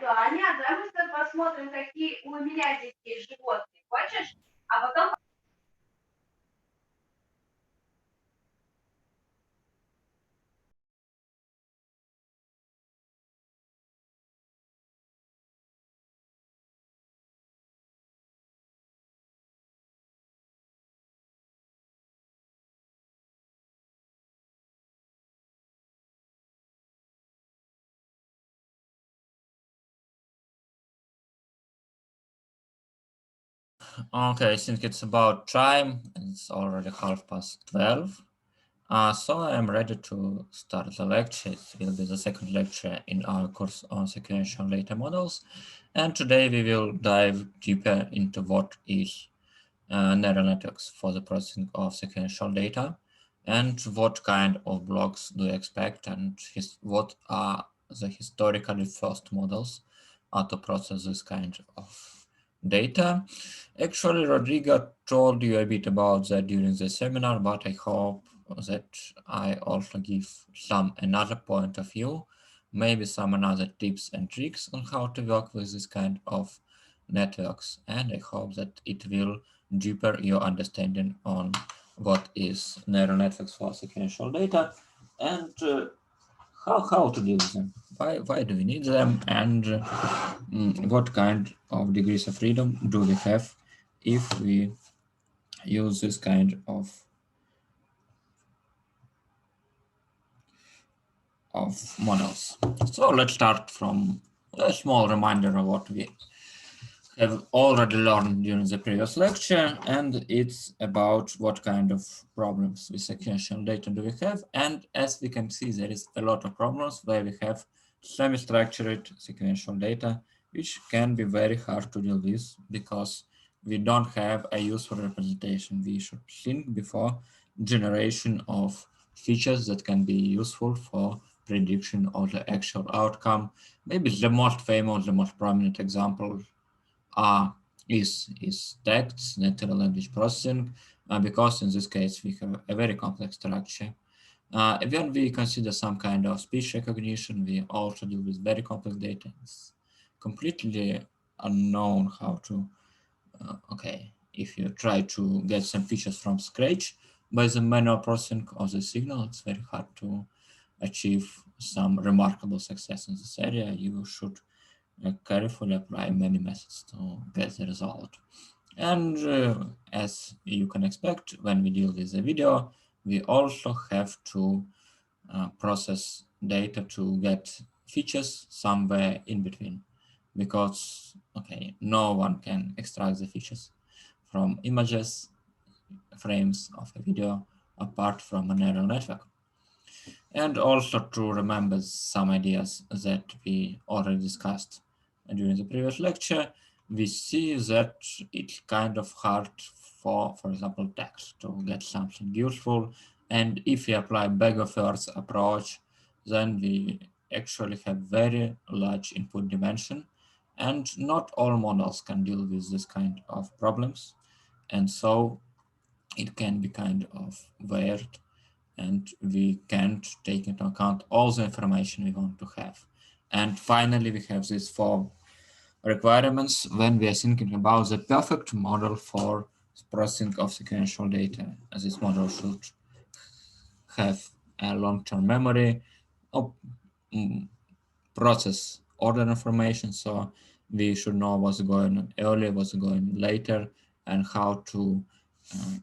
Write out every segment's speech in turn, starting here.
Да, нет, давай мы с тобой посмотрим, какие у меня здесь есть животные. Хочешь? А потом... Okay, I think it's about time. It's already 12:30. So I am ready to start the lecture. It will be the second lecture in our course on sequential data models. And today we will dive deeper into what is neural networks for the processing of sequential data and what kind of blocks do you expect and what are the historically first models to process this kind of data. Actually, Rodrigo told you a bit about that during the seminar, but I hope that I also give some another point of view, maybe some another tips and tricks on how to work with this kind of networks. And I hope that it will deeper your understanding on what is neural networks for sequential data and how to deal with them. Why do we need them, and what kind of degrees of freedom do we have if we use this kind of models. So let's start from a small reminder of what we have already learned during the previous lecture, and it's about what kind of problems with sequential data do we have. And as we can see, there is a lot of problems where we have semi-structured sequential data, which can be very hard to deal with because we don't have a useful representation. We should think before generation of features that can be useful for prediction of the actual outcome. Maybe the most famous, the most prominent example is text, natural language processing, because in this case we have a very complex structure. When we consider some kind of speech recognition, we also deal with very complex data. It's completely unknown how to, okay, if you try to get some features from scratch by the manual processing of the signal, it's very hard to achieve some remarkable success in this area. You should carefully apply many methods to get the result. And as you can expect, when we deal with the video, we also have to process data to get features somewhere in between, because, okay, no one can extract the features from images, frames of a video apart from a neural network. And also to remember some ideas that we already discussed during the previous lecture, we see that it's kind of hard for example, text to get something useful. And if we apply beggar-first approach, then we actually have very large input dimension, and not all models can deal with this kind of problems. And so it can be kind of weird, and we can't take into account all the information we want to have. And finally, we have these four requirements when we are thinking about the perfect model for processing of sequential data. This model should have a long-term memory, of, process order information, so we should know what's going on earlier, what's going later, and how to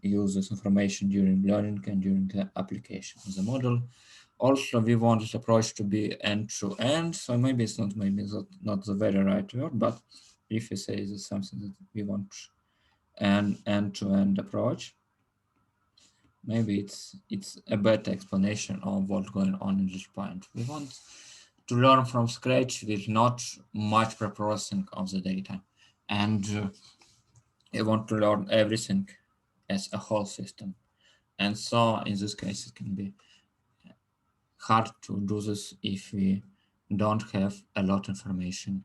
use this information during learning and during the application of the model. Also, we want this approach to be end-to-end, so maybe it's not the very right word, but if you say this is something that we want an end-to-end approach, maybe it's a better explanation of what's going on in this point. We want to learn from scratch with not much preprocessing of the data, and we want to learn everything as a whole system. And so in this case, it can be hard to do this if we don't have a lot of information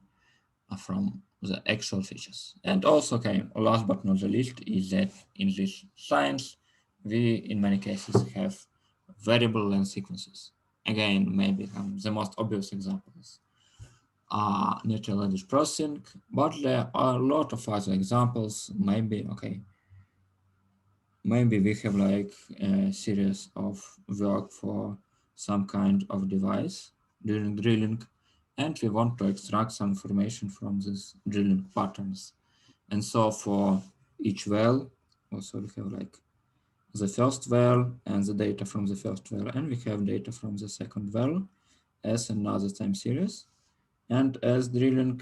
from the actual features. And also, okay, last but not the least is that in this science, we in many cases have variable length sequences. Again, maybe the most obvious example is natural language processing, but there are a lot of other examples. Maybe we have like a series of work for some kind of device during drilling, and we want to extract some information from these drilling patterns. And so for each well, also we have like the first well and the data from the first well, and we have data from the second well as another time series. And as drilling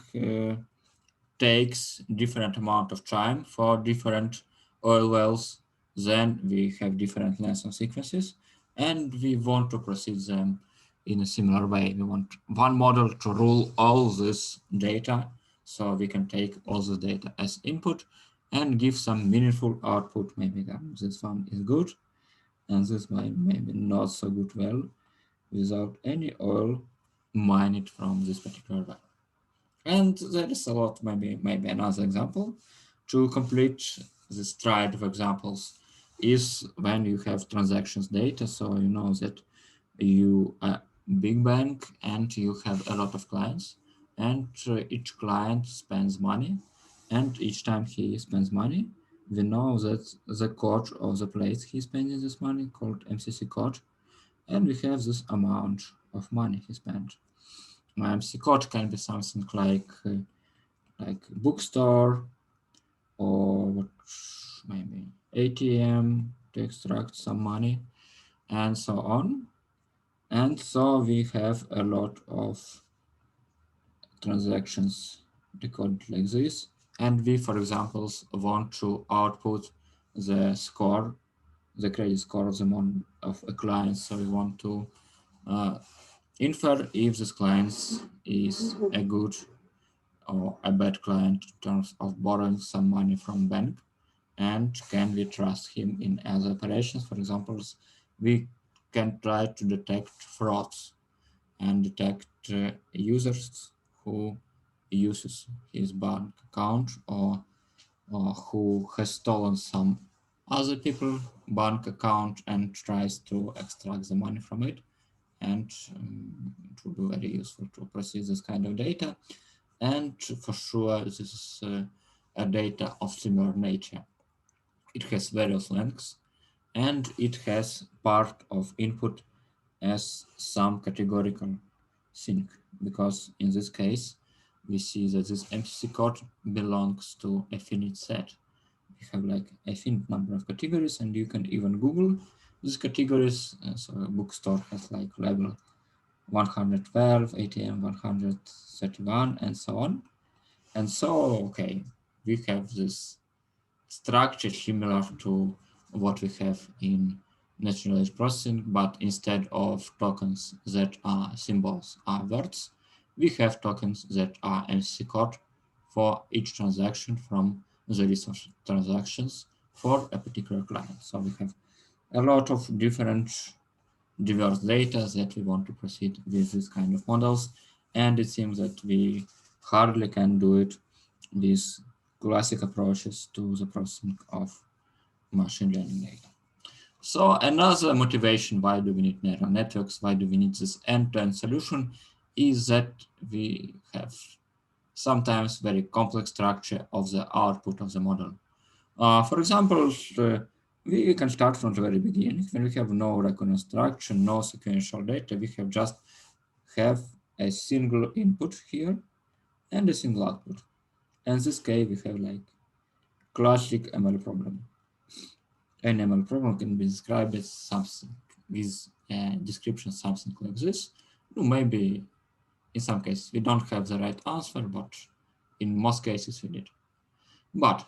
takes different amount of time for different oil wells, then we have different lengths of sequences, and we want to proceed them in a similar way. We want one model to rule all this data, so we can take all the data as input and give some meaningful output. Maybe this one is good, and this one maybe not so good well, without any oil mined from this particular well. And there is a lot, maybe another example to complete this triad of examples is when you have transactions data. So you know that you are big bank and you have a lot of clients, and each client spends money, and each time he spends money, we know that the code of the place he's spending this money called MCC code, and we have this amount of money he spent. My MC code can be something like bookstore or maybe ATM to extract some money and so on. And so we have a lot of transactions recorded like this. And we, for example, want to output the score, the credit score of of a client. So we want to infer if this client is a good or a bad client in terms of borrowing some money from bank, and can we trust him in other operations. For example, we can try to detect frauds and detect users who uses his bank account or who has stolen some other people bank account and tries to extract the money from it. And it would be very useful to process this kind of data. And for sure, this is a data of similar nature. It has various lengths, and it has part of input as some categorical thing, because in this case, we see that this MCC code belongs to a finite set. We have like a finite number of categories, and you can even Google these categories. So a bookstore has like label 112, ATM 131, and so on. And so, okay, we have this structure similar to what we have in natural language processing, but instead of tokens that are symbols are words, we have tokens that are MCC code for each transaction from the resource transactions for a particular client. So we have a lot of different diverse data that we want to proceed with this kind of models. And it seems that we hardly can do it with classic approaches to the processing of machine learning data. So another motivation why do we need neural networks, why do we need this end-to-end solution, is that we have sometimes very complex structure of the output of the model. For example, we can start from the very beginning when we have no reconstruction, no sequential data. We have a single input here and a single output. And in this case, we have like classic ML problem. An ML problem can be described as something with a description something like this. Maybe in some cases we don't have the right answer, but in most cases we did. But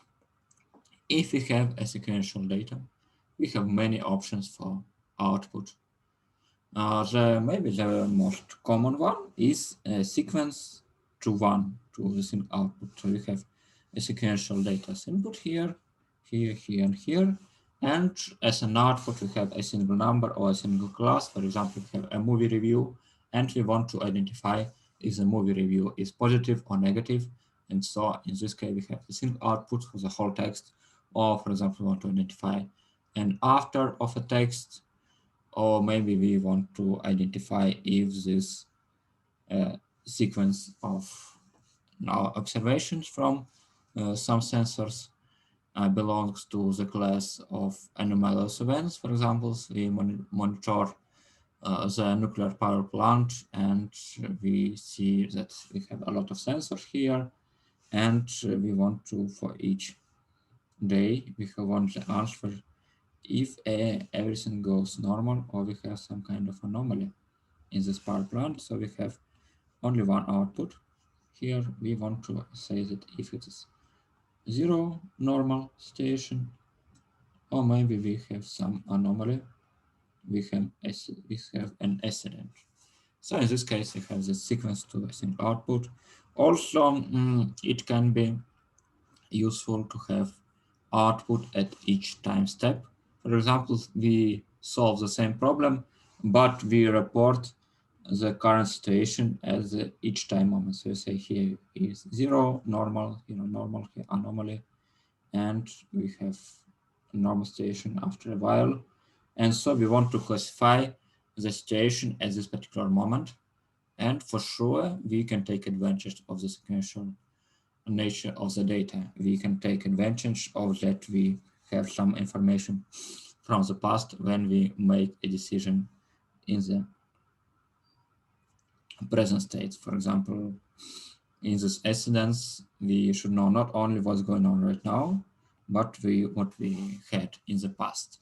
if we have a sequential data, we have many options for output. Maybe the most common one is a sequence to one to the same output. So we have a sequential data input here, here, here, and here. And as an output, we have a single number or a single class. For example, we have a movie review, and we want to identify if the movie review is positive or negative. And so in this case, we have a single output for the whole text. Or for example, we want to identify an after of a text, or maybe we want to identify if this sequence of observations from some sensors belongs to the class of anomalous events. For example, we monitor the nuclear power plant, and we see that we have a lot of sensors here, and we want to, for each day, we want the answer if everything goes normal or we have some kind of anomaly in this power plant. So we have only one output. Here we want to say that if it is zero normal station, or maybe we have some anomaly, we have an accident. So in this case, we have the sequence to a single output. Also, it can be useful to have output at each time step. For example, we solve the same problem, but we report the current situation as each time moment. So you say here is zero, normal, normal, here anomaly, and we have normal situation after a while. And so we want to classify the situation at this particular moment. And for sure, we can take advantage of the sequential nature of the data. We can take advantage of that we have some information from the past when we make a decision in the present state. For example, in this incidence, we should know not only what's going on right now, but what we had in the past.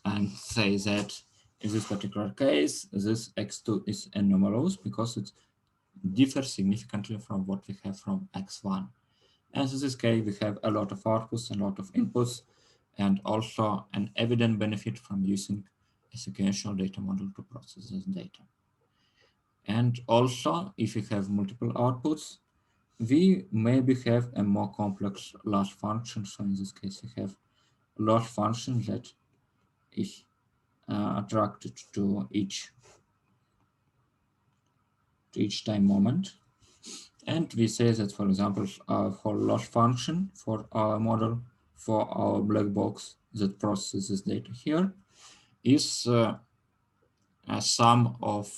And say that in this particular case, this x2 is anomalous because it differs significantly from what we have from x1. And in this case, we have a lot of outputs, a lot of inputs, and also an evident benefit from using a sequential data model to process this data. And also, if we have multiple outputs, we maybe have a more complex loss function. So in this case, we have loss function that is attracted to each time moment. And we say that, for example, for loss function for our model, for our black box that processes data here is a sum of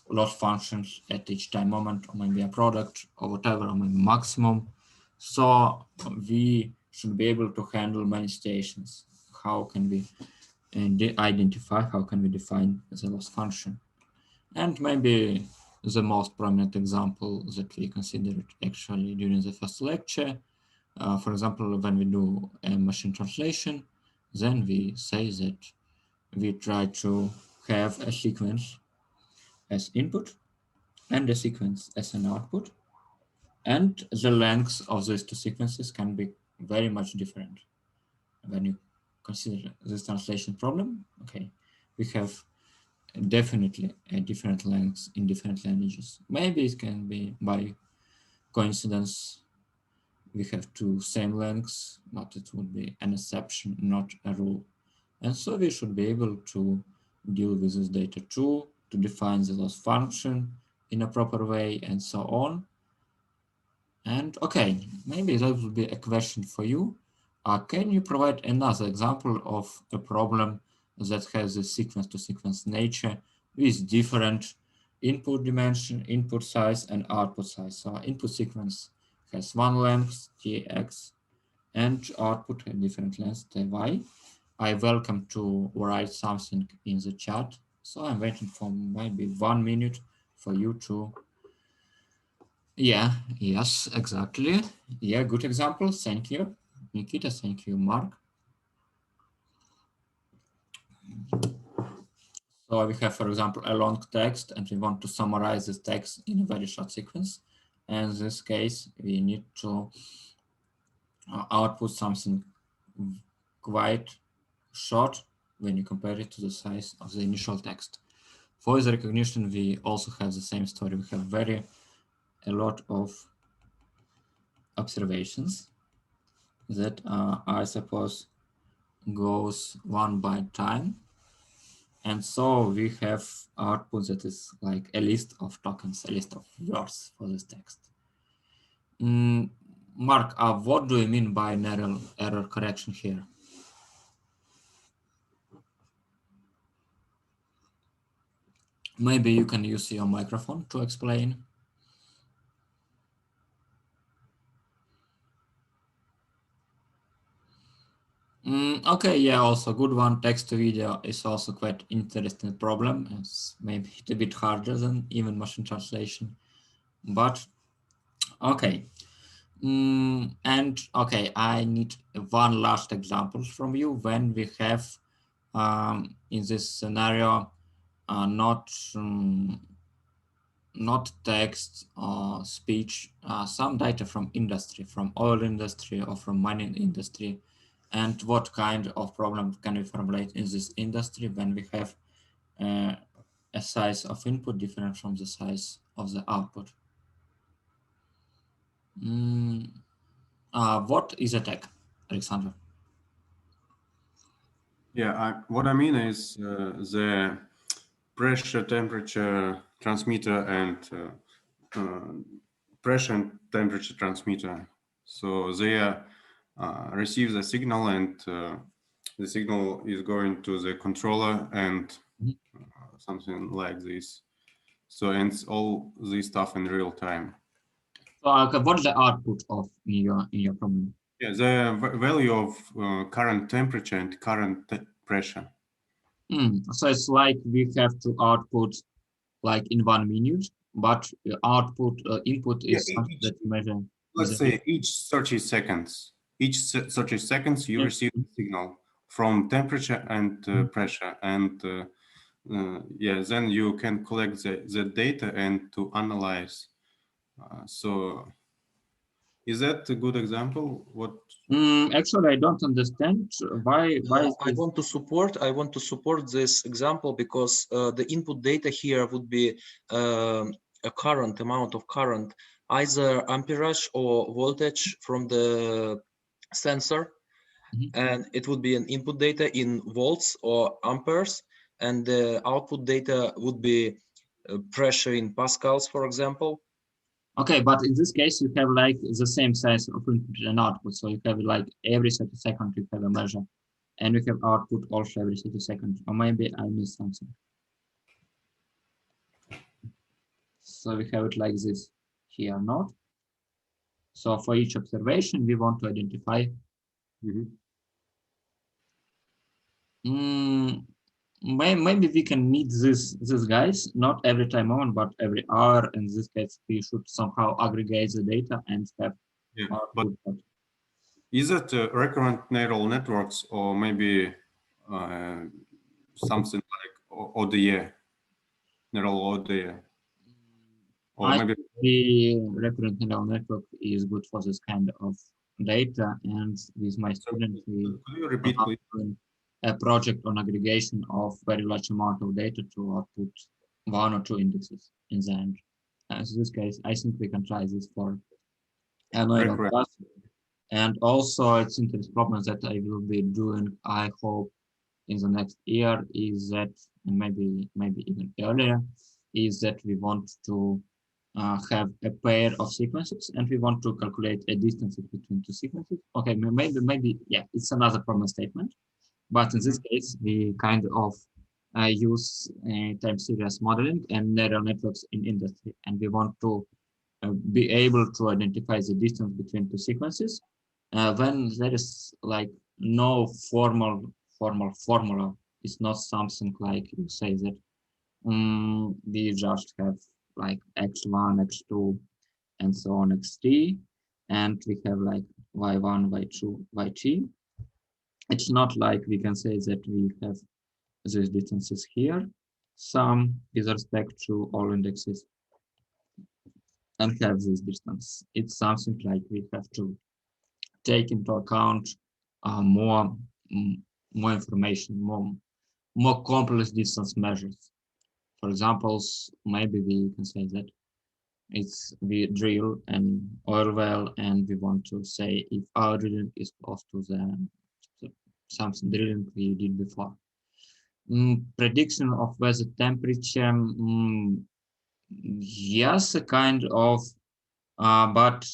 loss functions at each time moment, or maybe a product or whatever, or maybe maximum. So we should be able to handle many stations. How can we identify, how can we define the loss function? And maybe the most prominent example that we considered actually during the first lecture, for example, when we do a machine translation, then we say that we try to have a sequence as input and a sequence as an output. And the lengths of these two sequences can be very much different. When you consider this translation problem, okay, we have definitely a different lengths in different languages. Maybe it can be by coincidence we have two same lengths, but it would be an exception, not a rule. And so we should be able to deal with this data too, to define the loss function in a proper way, and so on. And okay, maybe that would be a question for you. Can you provide another example of a problem that has a sequence-to-sequence nature with different input dimension, input size, and output size? So input sequence has one length, tx, and output has different length, ty. I welcome to write something in the chat. So I'm waiting for maybe 1 minute for you to. Yeah, yes, exactly. Yeah, good example. Thank you, Nikita. Thank you, Mark. So we have, for example, a long text, and we want to summarize this text in a very short sequence. And in this case, we need to output something quite short when you compare it to the size of the initial text. For the recognition, we also have the same story. We have a lot of observations that I suppose goes one by time. And so we have output that is like a list of tokens, a list of words for this text. Mark, what do you mean by error correction here? Maybe you can use your microphone to explain. Okay, yeah, also good one. Text to video is also quite interesting problem. It's maybe a bit harder than even machine translation, but okay. And okay, I need one last example from you when we have in this scenario not not text or speech, some data from industry, from oil industry or from mining industry, and what kind of problem can we formulate in this industry when we have uh, a size of input different from the size of the output. What is a tag, Alexander? Yeah, what I mean is the pressure, temperature transmitter and pressure and temperature transmitter. So they receive the signal, and the signal is going to the controller and something like this. So and it's all this stuff in real time. So what's the output of in your problem? Yeah, the value of current temperature and current pressure. So it's like we have to output like in 1 minute, but output input is something that you measure. Let's say each 30 seconds. Each 30 seconds you receive a signal from temperature and pressure, and yeah, then you can collect the data and to analyze. So is that a good example? What? Actually, I don't understand why. I want to support this example because the input data here would be a current amount of current, either amperage or voltage from the sensor, and it would be an input data in volts or amperes, and the output data would be pressure in pascals, for example. Okay, but in this case, you have like the same size of input and output. So you have like every 30 seconds you have a measure, and you have output also every 30 seconds. Or maybe I missed something. So we have it like this here, not? So for each observation, we want to identify. Maybe we can meet these guys not every time on, but every hour. In this case, we should somehow aggregate the data and have output. But is it recurrent neural networks or maybe something like ODE, neural ODE? Or maybe the recurrent neural network is good for this kind of data. And with my students, we are doing a project on aggregation of very large amount of data to output 1 or 2 indexes in the end. In this case, I think we can try this for a neural class. And also, it's interesting problem that I will be doing, I hope, in the next year is that, and maybe even earlier, is that we want to have a pair of sequences, and we want to calculate a distance between 2 sequences. Okay, maybe yeah, it's another problem statement, but in this case, we kind of use time series modeling and neural networks in industry, and we want to be able to identify the distance between 2 sequences when there is like no formal formula. It's not something like you say that we just have like x1, x2, and so on, xt, and we have like y1, y2, yt. It's not like we can say that we have these distances here, some with respect to all indexes, and have this distance. It's something like we have to take into account more information, more complex distance measures. For example, maybe we can say that we drill an oil well and we want to say if our drilling is close to the something drilling we did before. Prediction of weather temperature, yes, a kind of, but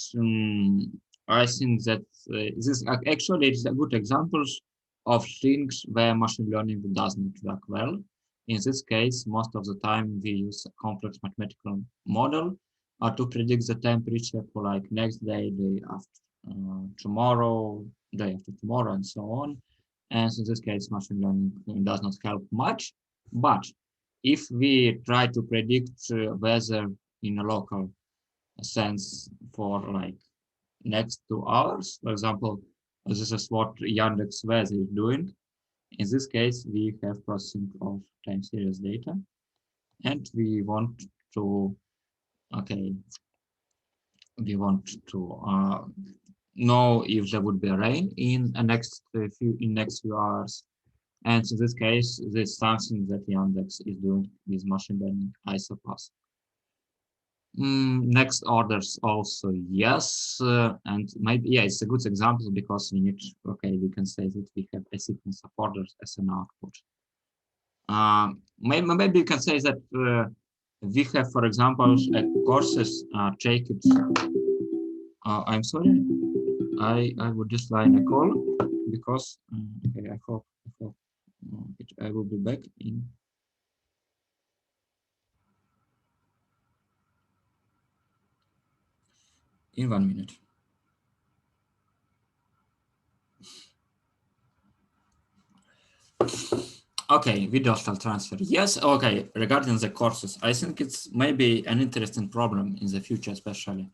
I think that this actually is a good examples of things where machine learning does not work well. In this case, most of the time we use a complex mathematical model to predict the temperature for like next day, day after tomorrow, day after tomorrow, and so on. And in this case, machine learning does not help much. But if we try to predict weather in a local sense for like next 2 hours, for example, this is what Yandex Weather is doing. In this case, we have processing of time series data, and we want to, okay, we want to know if there would be rain in the next few hours. And in this case, this is something that Yandex is doing with machine learning, I suppose. Next orders also, yes. And maybe, yeah, it's a good example because we need, okay, we can say that we have a sequence of orders as an output. Maybe you can say that we have, for example, courses take it. I'm sorry, I would just line a call because, okay, I hope I will be back in 1 minute. Okay, video file transfer. Yes, okay, regarding the courses, I think it's maybe an interesting problem in the future, especially.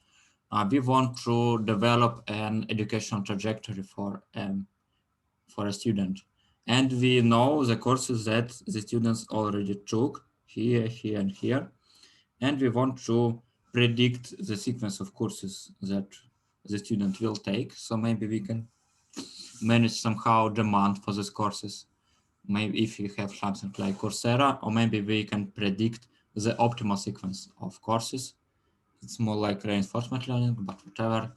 We want to develop an educational trajectory for a student. And we know the courses that the students already took here, here, and here. And we want to predict the sequence of courses that the student will take. So maybe we can manage somehow demand for these courses. Maybe if you have something like Coursera, or maybe we can predict the optimal sequence of courses. It's more like reinforcement learning, but whatever,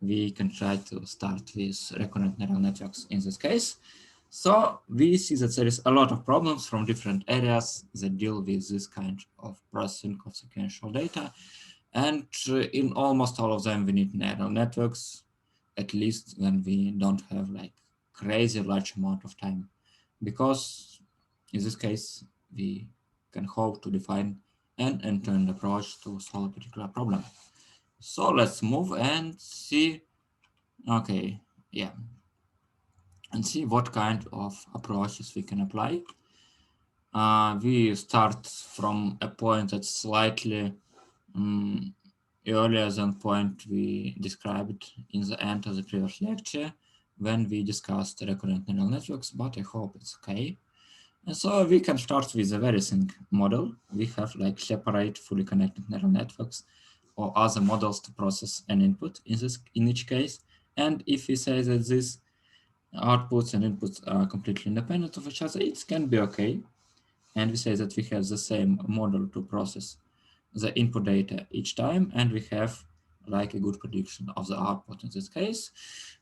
we can try to start with recurrent neural networks in this case. So we see that there is a lot of problems from different areas that deal with this kind of processing of sequential data. And in almost all of them, we need neural networks, at least when we don't have like crazy large amount of time. Because in this case, we can hope to define an end-to-end approach to solve a particular problem. So let's move and see, okay, yeah, and see what kind of approaches we can apply. We start from a point that's slightly earlier than point we described in the end of the previous lecture when we discussed recurrent neural networks, but I hope it's okay. And so we can start with a very simple model. We have like separate fully connected neural networks or other models to process an input in each case. And if we say that these outputs and inputs are completely independent of each other, it can be okay. And we say that we have the same model to process the input data each time, and we have like a good prediction of the output in this case.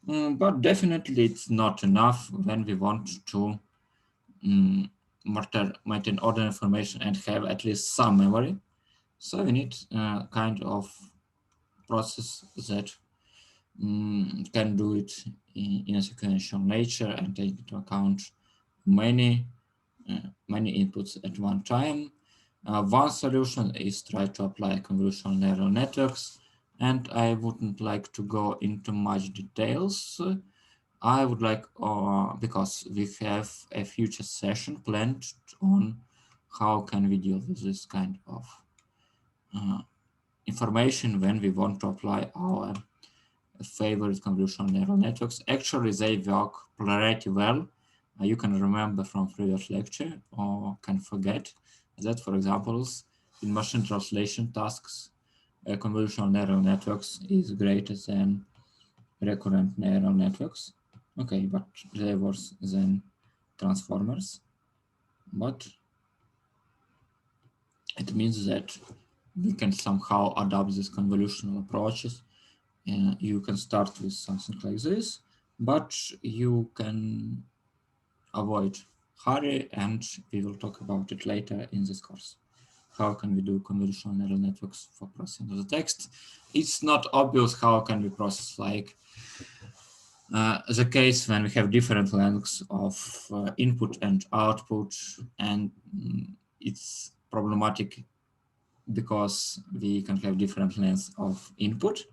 But definitely it's not enough when we want to maintain order information and have at least some memory. So we need kind of process that can do it in a sequential nature and take into account many inputs at one time. One solution is try to apply convolutional neural networks, and I wouldn't like to go into much details. I would like, because we have a future session planned on how can we deal with this kind of information when we want to apply our favorite convolutional neural networks. Actually, they work pretty well. You can remember from previous lecture or can forget that, for example, in machine translation tasks, convolutional neural networks is greater than recurrent neural networks. Okay, but they worse than transformers. But it means that we can somehow adopt these convolutional approaches. You can start with something like this, but you can avoid hurry, and we will talk about it later in this course. How can we do convolutional neural networks for processing of the text? It's not obvious how can we process like the case when we have different lengths of input and output, and it's problematic because we can have different lengths of input.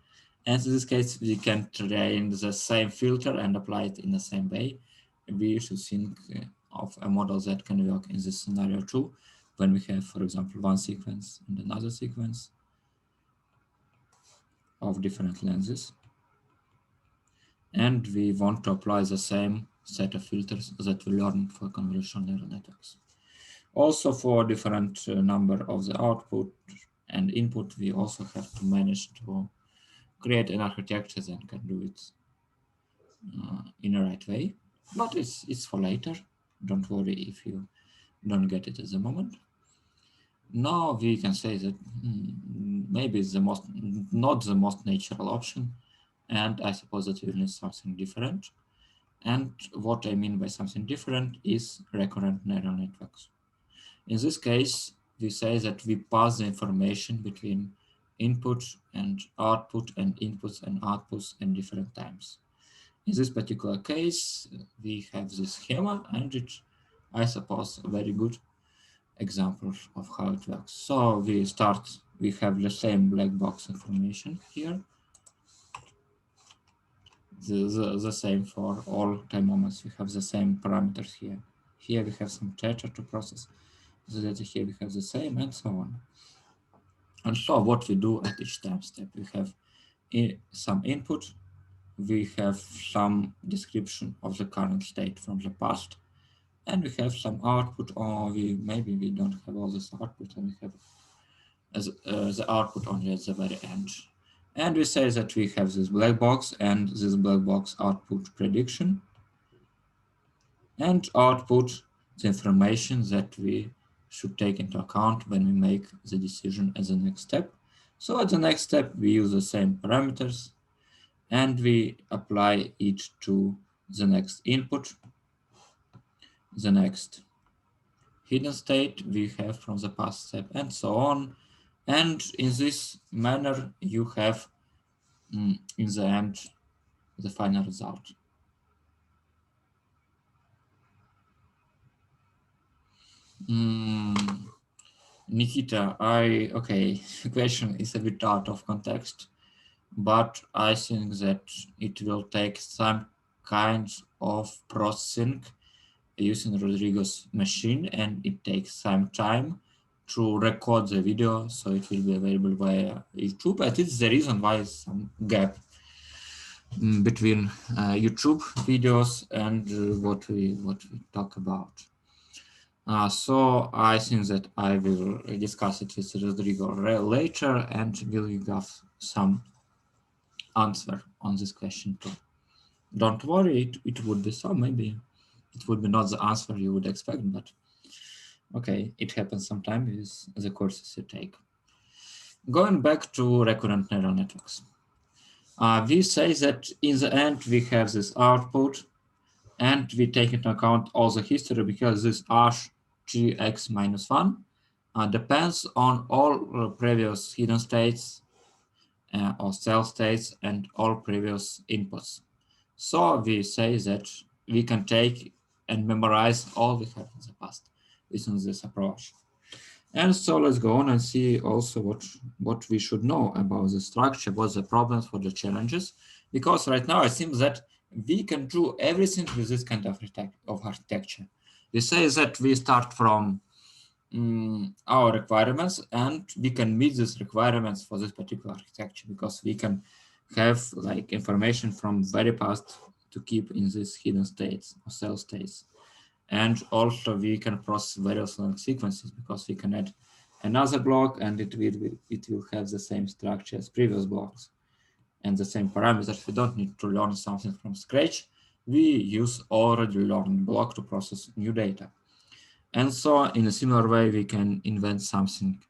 And in this case, we can train the same filter and apply it in the same way. we should think of a model that can work in this scenario too, when we have, for example, one sequence and another sequence of different lenses. And we want to apply the same set of filters that we learned for convolutional neural networks. Also, for different number of the output and input, we also have to manage to create an architecture that can do it in a right way. But it's for later. Don't worry if you don't get it at the moment. Now we can say that maybe it's not the most natural option, and I suppose that we need something different. And what I mean by something different is recurrent neural networks. In this case, we say that we pass the information between input and output and inputs and outputs at different times. In this particular case, we have this schema, and it's, I suppose, a very good example of how it works. So we have the same black box information here. The same for all time moments. We have the same parameters here. Here we have some data to process. The data here we have the same, and so on. And so what we do at each time step, we have some input, we have some description of the current state from the past, and we have some output, or maybe we don't have all this output, and we have the output only at the very end. And we say that we have this black box and this black box output prediction, and output the information that we should take into account when we make the decision as the next step. So at the next step, we use the same parameters, and we apply it to the next input, the next hidden state we have from the past step, and so on. And in this manner, you have, in the end, the final result. Nikita, okay, the question is a bit out of context, but I think that it will take some kind of processing using Rodrigo's machine, and it takes some time to record the video, so it will be available via YouTube. And it's the reason why some gap between YouTube videos and what we talk about. So I think that I will discuss it with Rodrigo later, and will give some answer on this question too. Don't worry, it would be so, maybe it would be not the answer you would expect, but okay, it happens sometimes with the courses you take. Going back to recurrent neural networks. We say that in the end, we have this output, and we take into account all the history, because this h(x minus 1) depends on all previous hidden states or cell states and all previous inputs. So we say that we can take and memorize all we have in the past using this approach. And so let's go on and see also what we should know about the structure, what the problems, what the challenges, because right now it seems that we can do everything with this kind of architecture. We say that we start from our requirements, and we can meet these requirements for this particular architecture, because we can have like information from very past to keep in these hidden states or cell states. And also we can process various long sequences, because we can add another block, and it will have the same structure as previous blocks and the same parameters. We don't need to learn something from scratch. We use already learned block to process new data. And so in a similar way, we can invent something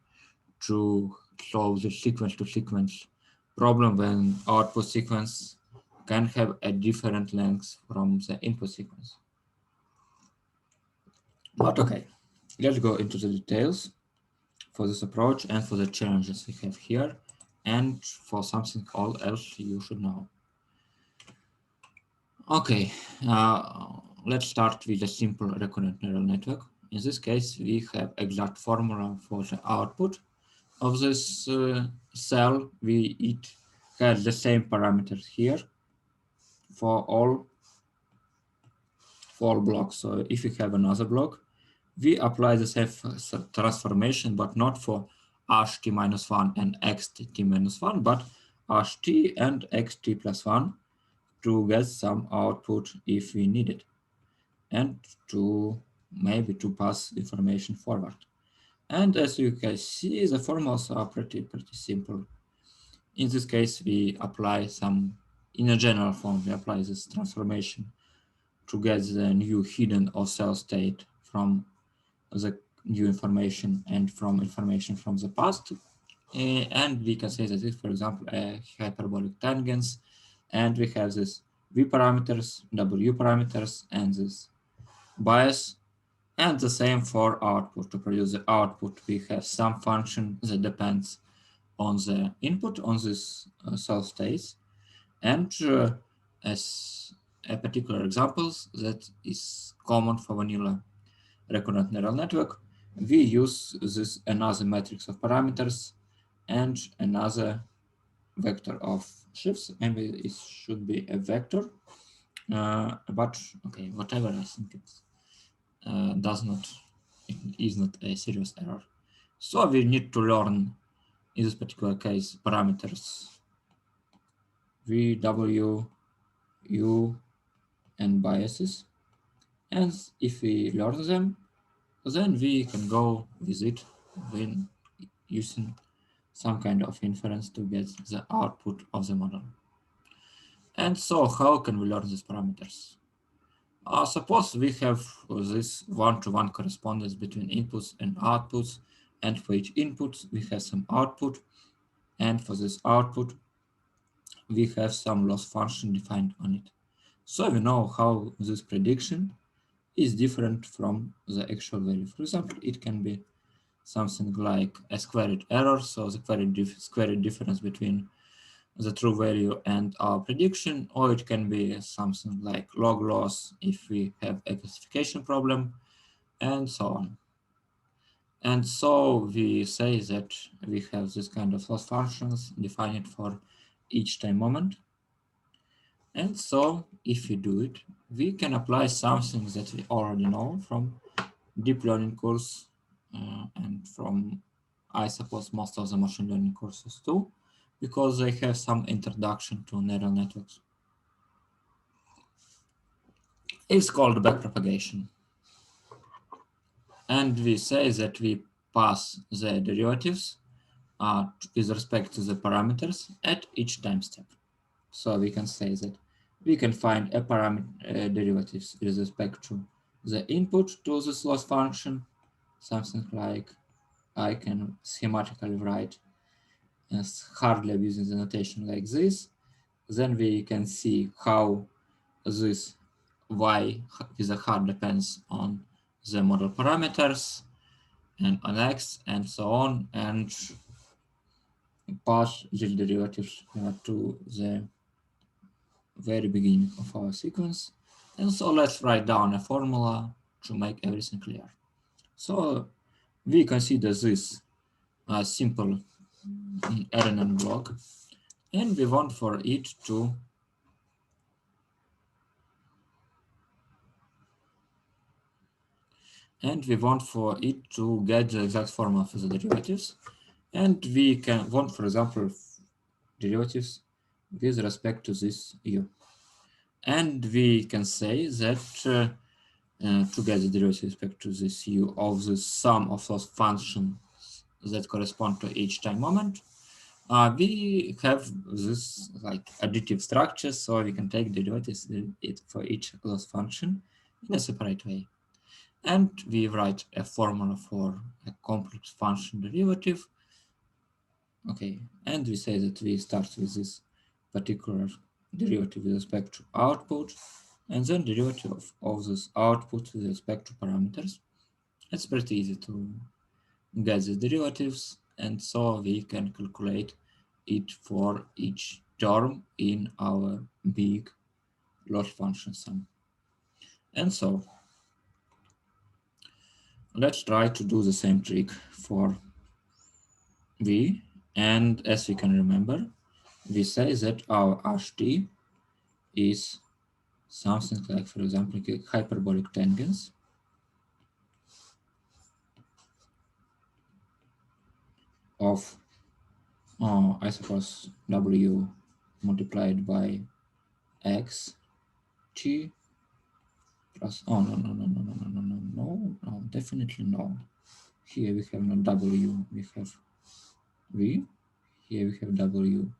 to solve the sequence to sequence problem when output sequence can have a different length from the input sequence. But okay, let's go into the details for this approach and for the challenges we have here, and for something else you should know. Okay, let's start with a simple recurrent neural network. In this case, we have exact formula for the output of this cell. It has the same parameters here for all for blocks. So if we have another block, we apply the same transformation, but not for ht-1 and xt-1, but ht and xt+1 to get some output if we need it, and to maybe to pass information forward. And as you can see, the formulas are pretty simple. In this case, we apply some, in a general form, we apply this transformation to get the new hidden or cell state from the new information and from information from the past. And we can say that this, for example, a hyperbolic tangents, and we have this v parameters, w parameters, and this bias, and the same for output. To produce the output, we have some function that depends on the input on this cell states, and as a particular examples that is common for vanilla recurrent neural network, we use this another matrix of parameters and another vector of shifts. Maybe it should be a vector, but okay, whatever. I think it is not a serious error. So we need to learn, in this particular case, parameters v, w, u, and biases. And if we learn them, then we can go with it when using some kind of inference to get the output of the model. And so how can we learn these parameters? Suppose we have this one-to-one correspondence between inputs and outputs, and for each input we have some output, and for this output we have some loss function defined on it. So we know how this prediction is different from the actual value. For example, it can be something like a squared error, so the squared difference between the true value and our prediction, or it can be something like log loss if we have a classification problem, and so on. And so we say that we have this kind of loss functions defined for each time moment. And so if we do it, we can apply something that we already know from deep learning course and from, I suppose, most of the machine learning courses too, because they have some introduction to neural networks. It's called backpropagation. And we say that we pass the derivatives with respect to the parameters at each time step. So we can say that we can find a parameter derivatives with respect to the input to this loss function, something like I can schematically write as hardly using the notation like this. Then we can see how this y with a hard depends on the model parameters and on x and so on, and pass the derivatives to the very beginning of our sequence. And so let's write down a formula to make everything clear. So we consider this a simple RNN block, and we want for it to get the exact formula for the derivatives. And we can want, for example, derivatives with respect to this u. And we can say that to get the derivative with respect to this u of the sum of those functions that correspond to each time moment, we have this like additive structure, so we can take derivatives for each loss function in a separate way. And we write a formula for a complex function derivative. Okay, and we say that we start with this particular derivative with respect to output, and then derivative of this output with respect to parameters. It's pretty easy to get the derivatives, and so we can calculate it for each term in our big loss function sum. And so let's try to do the same trick for v, and as we can remember, we say that our ht is something like, for example, hyperbolic tangents of, I suppose, w multiplied by x t plus, oh, no, definitely no. Here we have not w, we have v. Here we have w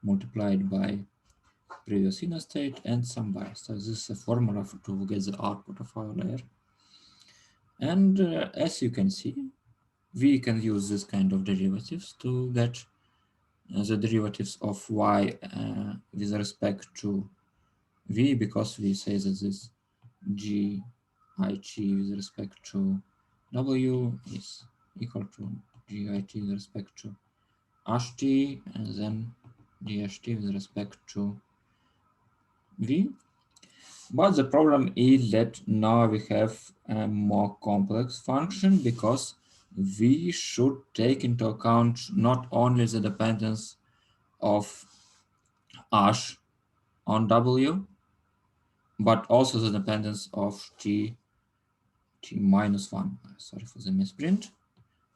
multiplied by previous inner state and some bias. So this is a formula to get the output of our layer. And as you can see, we can use this kind of derivatives to get the derivatives of y with respect to v, because we say that this g it with respect to w is equal to g it with respect to ht, and then dht with respect to v. But the problem is that now we have a more complex function, because we should take into account not only the dependence of h on w, but also the dependence of t minus 1. Sorry for the misprint.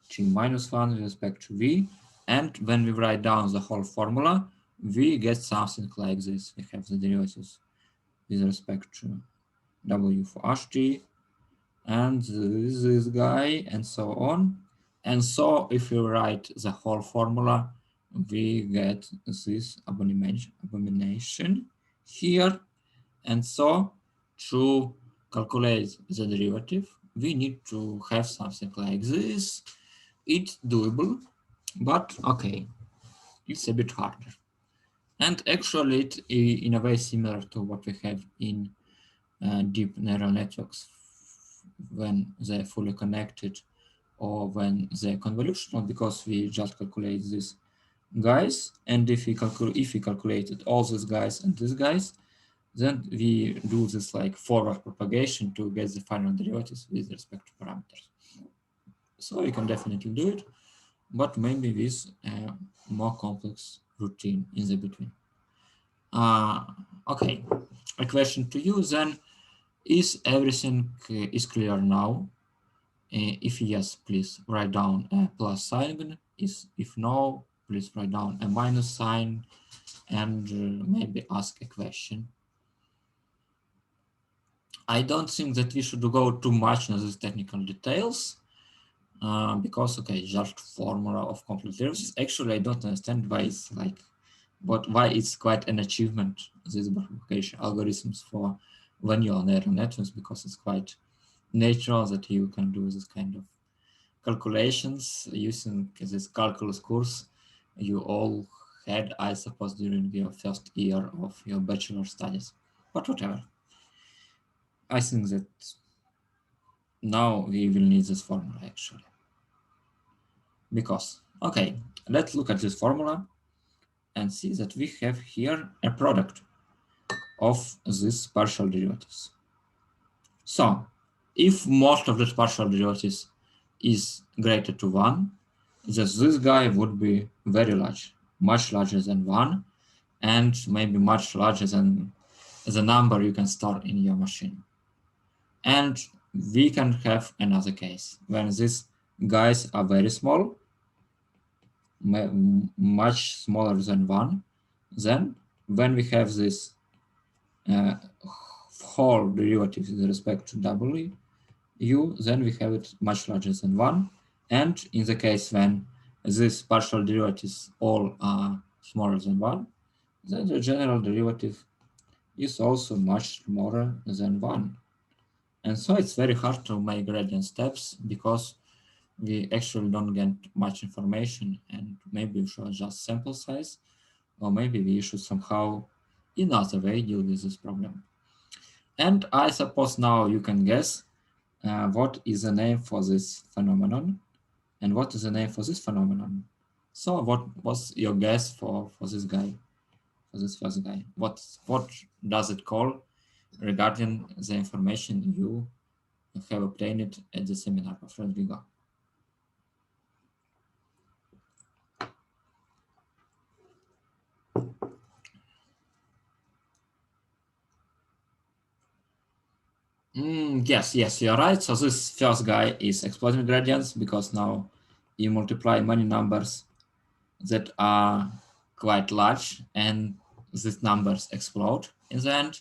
T minus 1 with respect to v. And when we write down the whole formula, we get something like this. We have the derivatives with respect to w for ht, and this guy, and so on. And so if we write the whole formula, we get this abomination here. And so to calculate the derivative, we need to have something like this. It's doable, but okay, it's a bit harder. And actually, it in a way similar to what we have in deep neural networks when they're fully connected or when they're convolutional, because we just calculate these guys, and if we calculated all these guys and these guys, then we do this like forward propagation to get the final derivatives with respect to parameters. So you can definitely do it, but maybe with a more complex routine in the between. Okay, a question to you then. Is everything is clear now? If yes, please write down a plus sign. If no, please write down a minus sign and maybe ask a question. I don't think that we should go too much into these technical details because, okay, just formula of complete derivatives. Actually, I don't understand why it's like, why it's quite an achievement, these multiplication algorithms for neural networks, because it's quite natural that you can do this kind of calculations using this calculus course you all had, I suppose, during your first year of your bachelor studies. But whatever. I think that now we will need this formula actually. Because, okay, let's look at this formula and see that we have here a product of these partial derivatives. So if most of these partial derivatives is greater to 1, that this guy would be very large, much larger than 1, and maybe much larger than the number you can store in your machine. And we can have another case when these guys are very small, much smaller than 1. Then when we have this whole derivative with respect to w, then we have it much larger than 1. And in the case when these partial derivatives all are smaller than 1, then the general derivative is also much smaller than 1. And so it's very hard to make gradient steps because we actually don't get much information, and maybe we should adjust sample size, or maybe we should somehow in other way deal with this problem. And I suppose now you can guess what is the name for this phenomenon and what is the name for this phenomenon. So what was your guess for this guy, for this first guy? What does it call regarding the information you have obtained at the seminar of Rodrigo? Yes, you're right. So this first guy is exploding gradients because now you multiply many numbers that are quite large and these numbers explode in the end.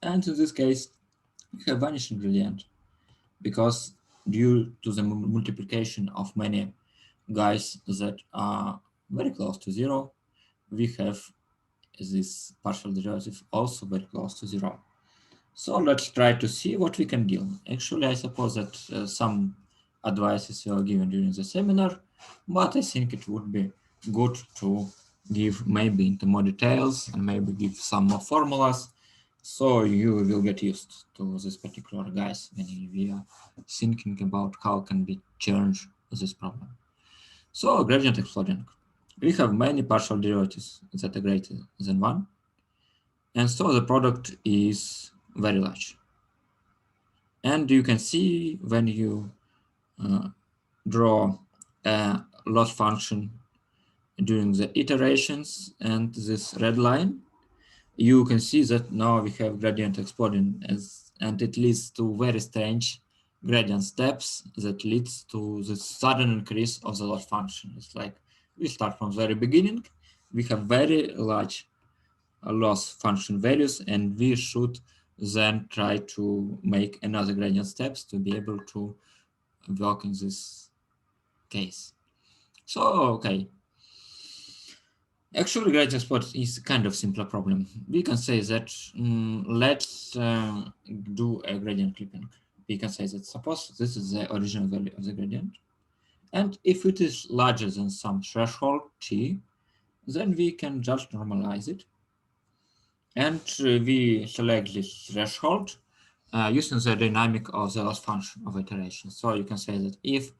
And in this case, you have vanishing gradient because due to the multiplication of many guys that are very close to zero, we have this partial derivative also very close to zero. So let's try to see what we can deal. Actually, I suppose that some advices were given during the seminar, but I think it would be good to give maybe into more details and maybe give some more formulas, so you will get used to this particular guys when we are thinking about how can we change this problem. So gradient exploding. We have many partial derivatives that are greater than one, and so the product is very large. And you can see when you draw a loss function during the iterations and this red line, you can see that now we have gradient exploding and it leads to very strange gradient steps that leads to the sudden increase of the loss function. It's like we start from the very beginning, we have very large loss function values, and we should then try to make another gradient steps to be able to work in this case. So, okay. Actually, gradient exploit is kind of simpler problem. We can say that let's do a gradient clipping. We can say that suppose this is the original value of the gradient, and if it is larger than some threshold t, then we can just normalize it. And we select this threshold using the dynamic of the loss function of iteration. So you can say that if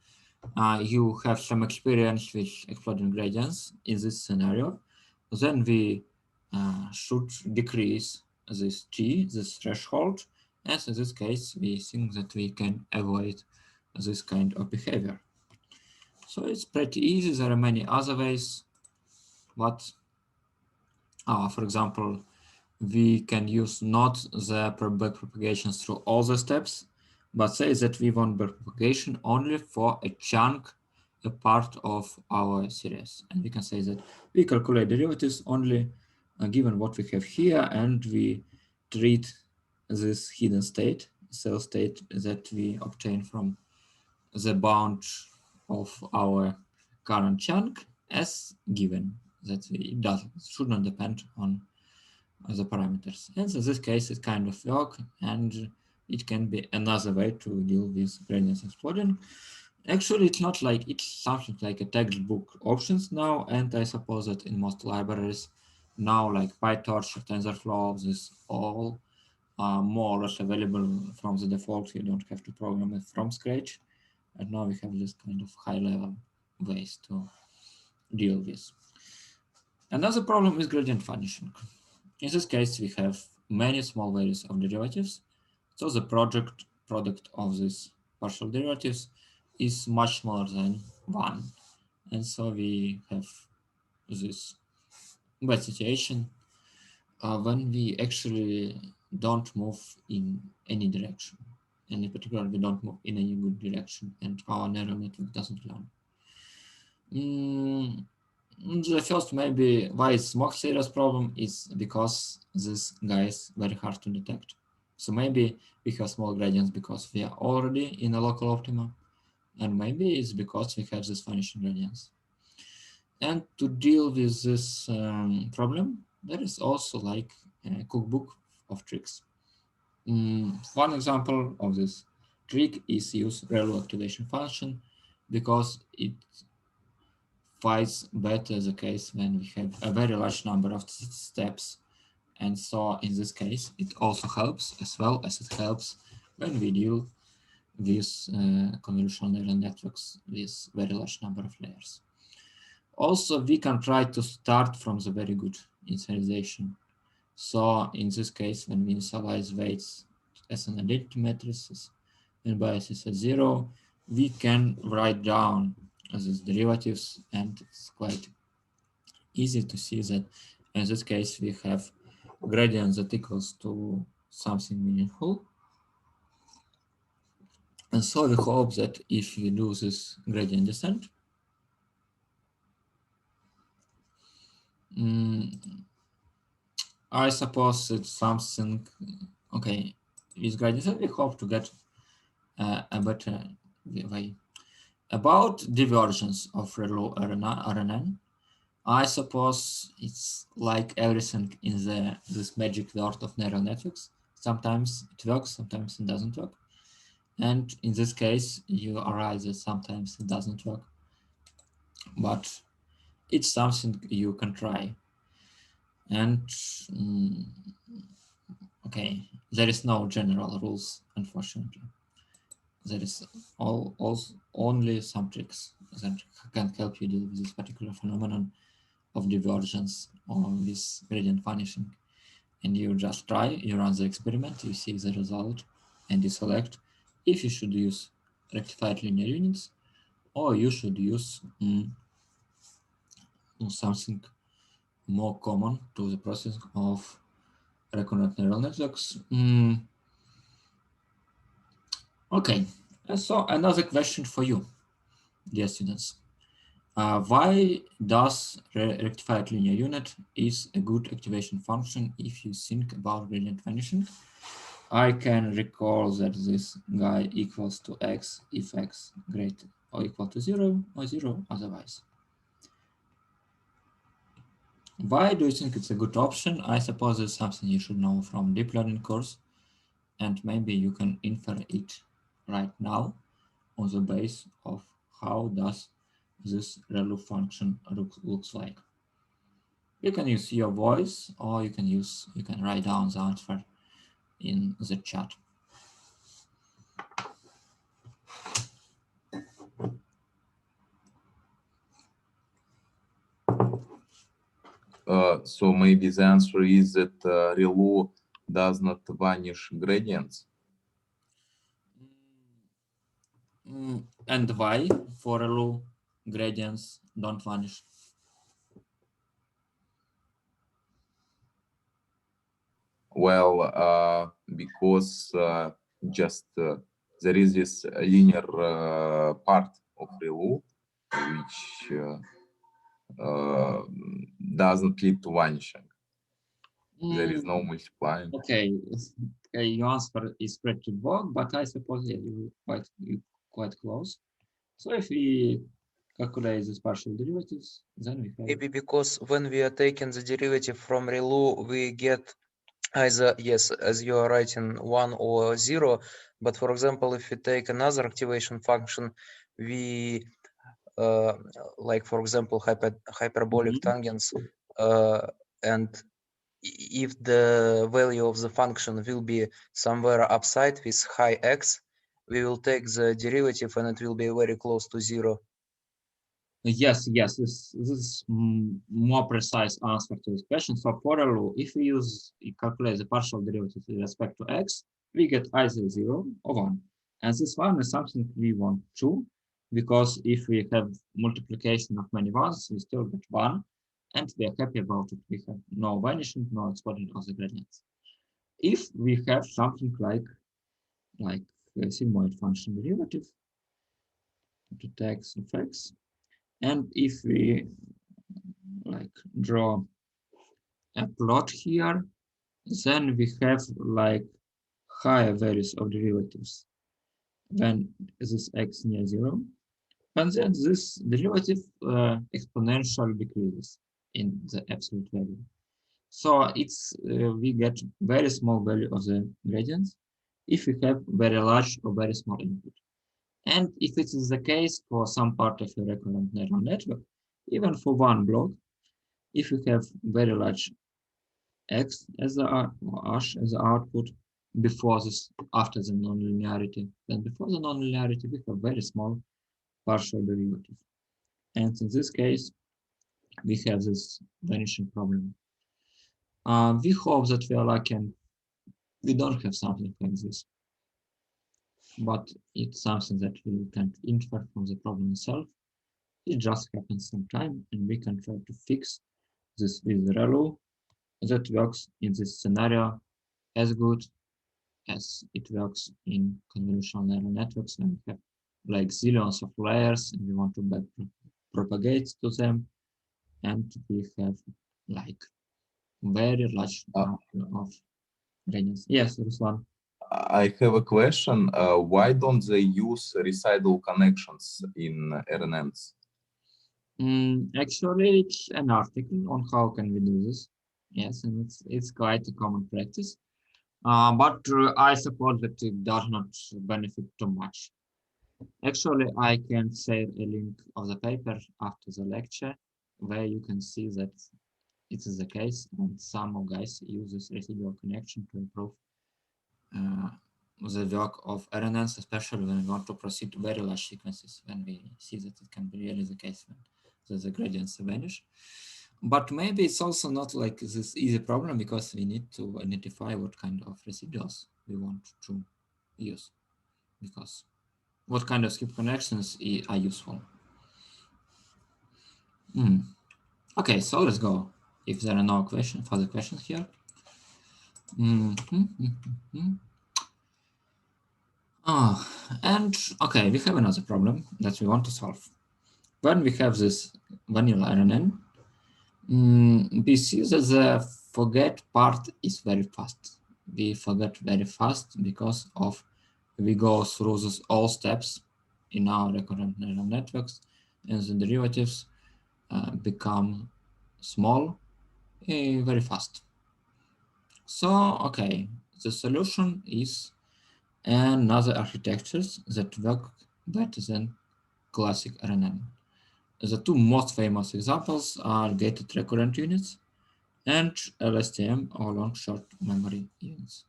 you have some experience with exploding gradients in this scenario, then we should decrease this t, this threshold. And in this case, we think that we can avoid this kind of behavior. So it's pretty easy. There are many other ways, but for example, we can use not the backpropagation through all the steps, but say that we want backpropagation only for a chunk, a part of our series. And we can say that we calculate derivatives only given what we have here, and we treat this hidden state, cell state that we obtain from the bound of our current chunk as given, that it should not depend on the parameters. And in this case, it kind of works, and it can be another way to deal with gradients exploding. Actually, it's not like it's something like a textbook options now, and I suppose that in most libraries now, like PyTorch or TensorFlow, this all more or less available from the default. You don't have to program it from scratch, and now we have this kind of high-level ways to deal with. Another problem is gradient vanishing. In this case, we have many small values of derivatives. So the product of these partial derivatives is much smaller than 1. And so we have this bad situation when we actually don't move in any direction. And in particular, we don't move in any good direction, and our neural network doesn't learn. The first maybe why it's more serious problem is because this guy is very hard to detect. So maybe we have small gradients because we are already in a local optima, and maybe it's because we have this vanishing gradients. And to deal with this problem, there is also like a cookbook of tricks. One example of this trick is use ReLU activation function, because it fights better the case when we have a very large number of steps. And so in this case, it also helps, as well as it helps when we deal with convolutional neural networks with very large number of layers. Also, we can try to start from the very good initialization. So in this case, when we initialize weights as an identity matrices and biases at 0, we can write down these derivatives, and it's quite easy to see that in this case we have gradient that equals to something meaningful. And so we hope that if you do this gradient descent, I suppose it's something, okay, with gradient descent, we hope to get a better way. About divergence of ReLU RNN, I suppose it's like everything in this magic world of neural networks. Sometimes it works, sometimes it doesn't work. And in this case, you arise that sometimes it doesn't work. But it's something you can try. And okay, there is no general rules, unfortunately. There is only some tricks that can help you deal with this particular phenomenon of divergence or this gradient vanishing. And you just try, you run the experiment, you see the result, and you select if you should use rectified linear units or you should use something more common to the process of recurrent neural networks. Okay, so another question for you, dear students. Why does rectified linear unit is a good activation function if you think about gradient vanishing? I can recall that this guy equals to x if x greater or equal to 0 or 0 otherwise. Why do you think it's a good option? I suppose it's something you should know from deep learning course, and maybe you can infer it right now on the base of how does this ReLU function looks like. You can use your voice, or you can write down the answer in the chat. So maybe the answer is that ReLU does not vanish gradients. And why for ReLU gradients don't vanish? Well, because just there is this linear part of ReLU which doesn't lead to vanishing. There is no multiplying. Okay, your answer is pretty vague, but I suppose you quite close. So if we calculate these partial derivatives, then we have Maybe because when we are taking the derivative from ReLU, we get either, yes, as you are writing 1 or 0, but for example, if we take another activation function, we like for example hyperbolic tangents, and if the value of the function will be somewhere upside with high x, we will take the derivative and it will be very close to 0. Yes, this is more precise answer to this question. So for ReLU, if we calculate the partial derivative with respect to x, we get either 0 or 1. And this one is something we want too, because if we have multiplication of many ones, we still get 1, and we are happy about it. We have no vanishing, no exploding of the gradients. If we have something like a sigmoid function derivative to x of x, and if we draw a plot here, then we have higher values of derivatives when this x near 0, and then this derivative exponentially decreases in the absolute value. So it's we get very small value of the gradients if we have very large or very small input. And if it is the case for some part of a recurrent neural network, even for one block, if we have very large x as the h as the output before this, after the nonlinearity, then before the nonlinearity we have very small partial derivative, and in this case we have this vanishing problem. We hope that we are lucky and we don't have something like this, but it's something that we can't infer from the problem itself. It just happens sometime, and we can try to fix this with ReLU that works in this scenario as good as it works in convolutional neural networks when we have like zillions of layers and we want to back propagate to them, and we have like very large number of gradients. Yes, Ruslan. I have a question. Why don't they use residual connections in RNNs? Actually, it's an article on how can we do this. Yes, and it's quite a common practice. But I suppose that it does not benefit too much. Actually, I can share a link of the paper after the lecture where you can see that it is the case, and some of guys use this residual connection to improve the work of RNNs, especially when we want to proceed to very large sequences, when we see that it can be really the case when the gradients vanish. But maybe it's also not like this easy problem because we need to identify what kind of residuals we want to use, because what kind of skip connections are useful. Okay, so let's go. If there are no further questions here. And okay, we have another problem that we want to solve. When we have this vanilla RNN, we see that the forget part is very fast. We forget very fast because of we go through those all steps in our recurrent neural networks, and the derivatives become small very fast. So, okay, the solution is another architectures that work better than classic RNN. The two most famous examples are gated recurrent units and LSTM or long short memory units.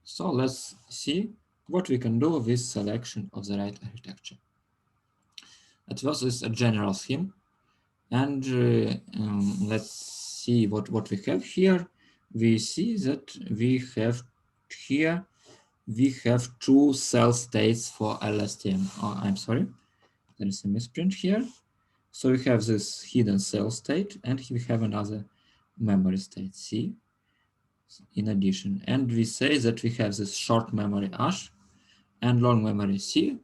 So let's see what we can do with selection of the right architecture. At first is a general scheme, and let's see what we have here. We see that we have here, we have two cell states for LSTM. Oh, I'm sorry, there is a misprint here. So we have this hidden cell state, and we have another memory state C in addition. And we say that we have this short memory H and long memory C.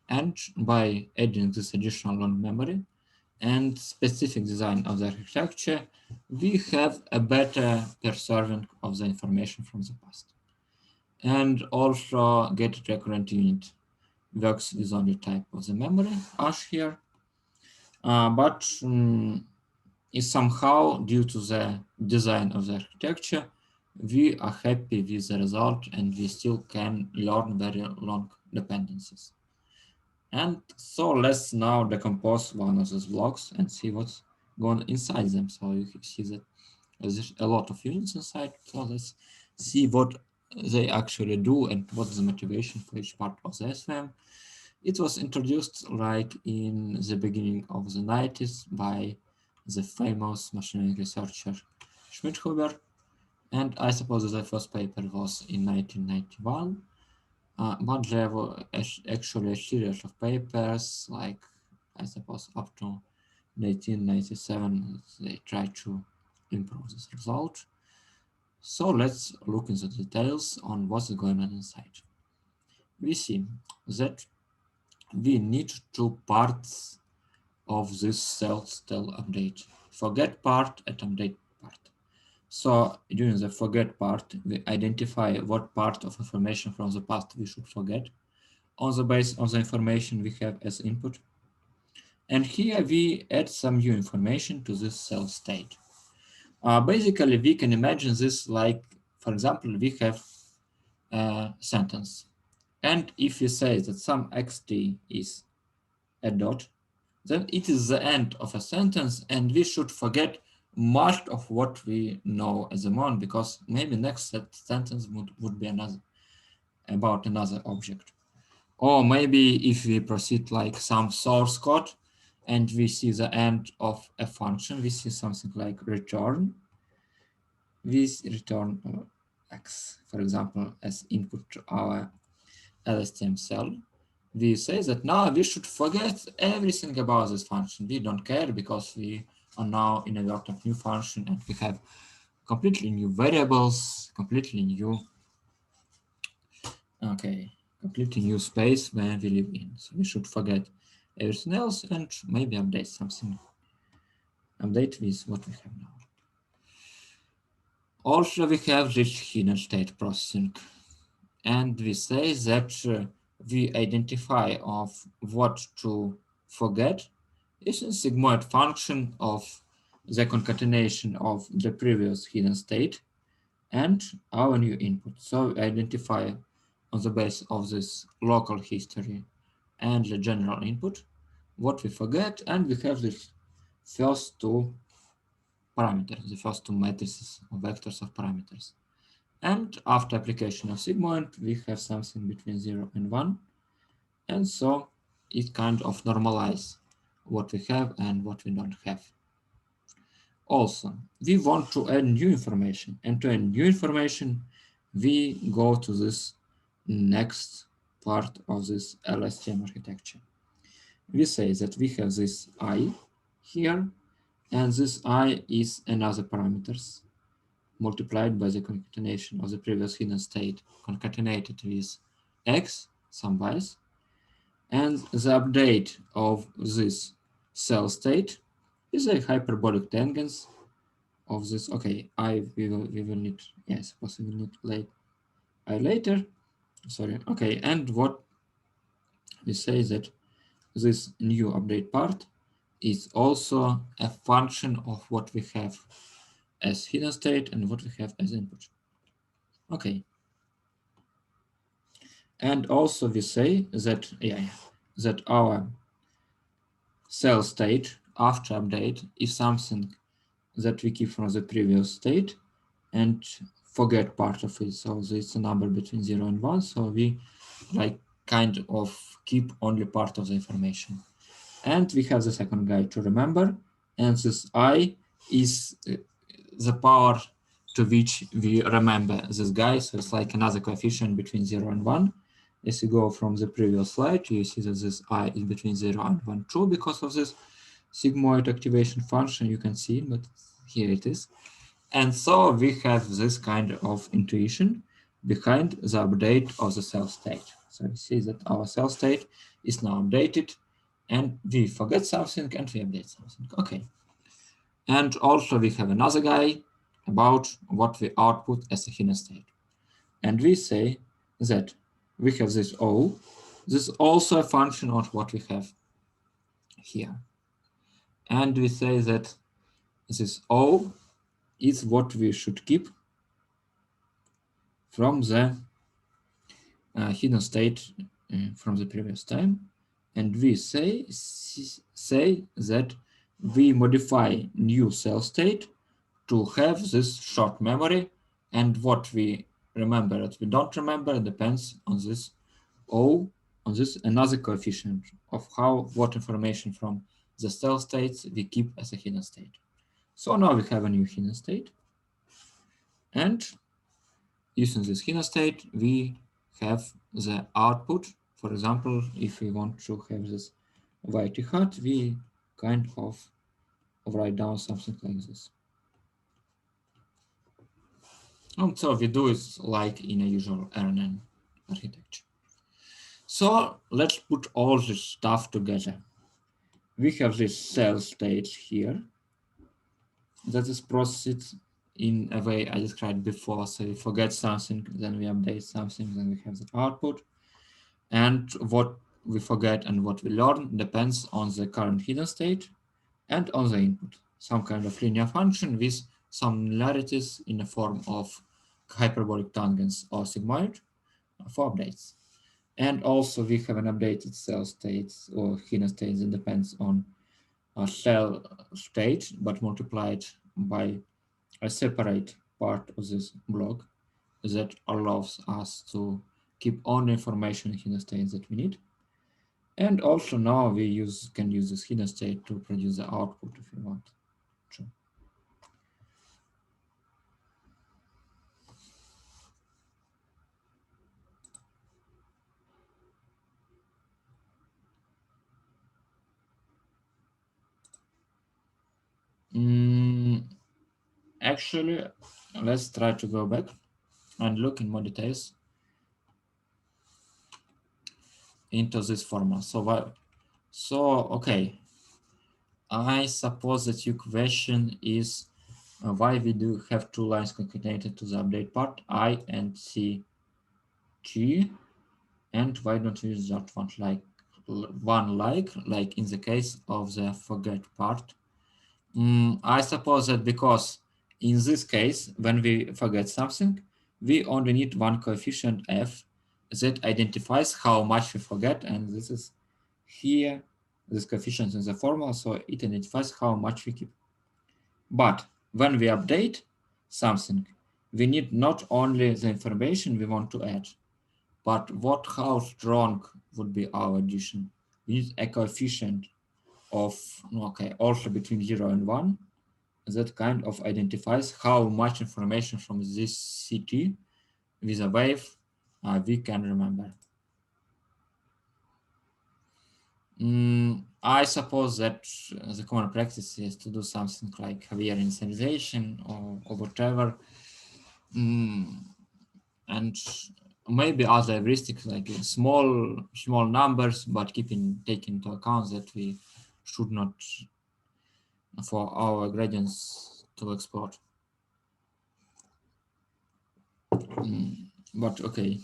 And by adding this additional long memory and specific design of the architecture, we have a better preserving of the information from the past. And also gated recurrent unit works with only type of the memory H here. But is somehow due to the design of the architecture, we are happy with the result and we still can learn very long dependencies. And so let's now decompose one of those blocks and see what's going inside them. So you see that there's a lot of units inside. So let's see what they actually do and what's the motivation for each part of the SVM. It was introduced like in the beginning of the 90s by the famous machine learning researcher Schmidhuber. And I suppose the first paper was in 1991. But there were actually a series of papers, like I suppose up to 1997, they tried to improve this result. So let's look into the details on what's going on inside. We see that we need two parts of this cell update, forget part and update part. So during the forget part, we identify what part of information from the past we should forget on the basis of the information we have as input. And here we add some new information to this cell state. Basically, we can imagine this like, for example, we have a sentence. And if we say that some xt is a dot, then it is the end of a sentence, and we should forget much of what we know at the moment, because maybe next sentence would be about another object. Or maybe if we proceed like some source code and we see the end of a function, we see something like return. We return x, for example, as input to our LSTM cell. We say that now we should forget everything about this function. We don't care because we are now in a world of new function and we have completely new variables, completely new okay, completely new space where we live in. So we should forget everything else and maybe update something. Update with what we have now. Also, we have this hidden state processing. And we say that we identify of what to forget is a sigmoid function of the concatenation of the previous hidden state and our new input. So we identify on the basis of this local history and the general input what we forget, and we have these first two parameters, the first two matrices or vectors of parameters. And after application of sigmoid, we have something between 0 and 1. And so it kind of normalizes what we have and what we don't have. Also, we want to add new information. And to add new information, we go to this next part of this LSTM architecture. We say that we have this I here, and this I is another parameters multiplied by the concatenation of the previous hidden state concatenated with x, some bias, and the update of this cell state is a hyperbolic tangents of this. Okay, we will need, yes, possibly need later. Sorry. Okay, and what we say that this new update part is also a function of what we have as hidden state and what we have as input. Okay. And also we say that, that our cell state after update is something that we keep from the previous state and forget part of it. So it's a number between 0 and 1. So we like kind of keep only part of the information. And we have the second guy to remember. And this I is the power to which we remember this guy. So it's like another coefficient between 0 and 1. As you go from the previous slide, you see that this I is between 0 and 1 true because of this sigmoid activation function. You can see it, but here it is. And so we have this kind of intuition behind the update of the cell state. So we see that our cell state is now updated and we forget something and we update something. Okay. And also we have another guy about what we output as a hidden state. And we say that we have this O. This is also a function of what we have here. And we say that this O is what we should keep from the hidden state from the previous time. And we say that we modify new cell state to have this short memory, and what we remember that we don't remember depends on this O, on this another coefficient of what information from the cell states we keep as a hidden state. So now we have a new hidden state, and using this hidden state we have the output. For example, if we want to have this YT hat, we kind of write down something like this. And so we do it like in a usual RNN architecture. So let's put all this stuff together. We have this cell state here that is processed in a way I described before. So we forget something, then we update something, then we have the output. And what we forget and what we learn depends on the current hidden state and on the input. Some kind of linear function with some nullities in the form of hyperbolic tangents or sigmoid for updates. And also we have an updated cell state or hidden state that depends on a cell state, but multiplied by a separate part of this block that allows us to keep all the information in hidden states that we need. And also now we can use this hidden state to produce the output if you want to. Actually, let's try to go back and look in more details. into this formula. Okay. I suppose that your question is why we do have two lines concatenated to the update part, I and C G, and why don't we use that one like in the case of the forget part. I suppose that because in this case, when we forget something, we only need one coefficient f that identifies how much we forget, and this is here, this coefficient in the formula, so it identifies how much we keep. But when we update something, we need not only the information we want to add, but how strong would be our addition. We need a coefficient of, okay, also between 0 and 1, that kind of identifies how much information from this CT with a wave we can remember. I suppose that the common practice is to do something like heavier initialization or whatever. And maybe other heuristics like small numbers, but taking into account that we should not for our gradients to export. But okay,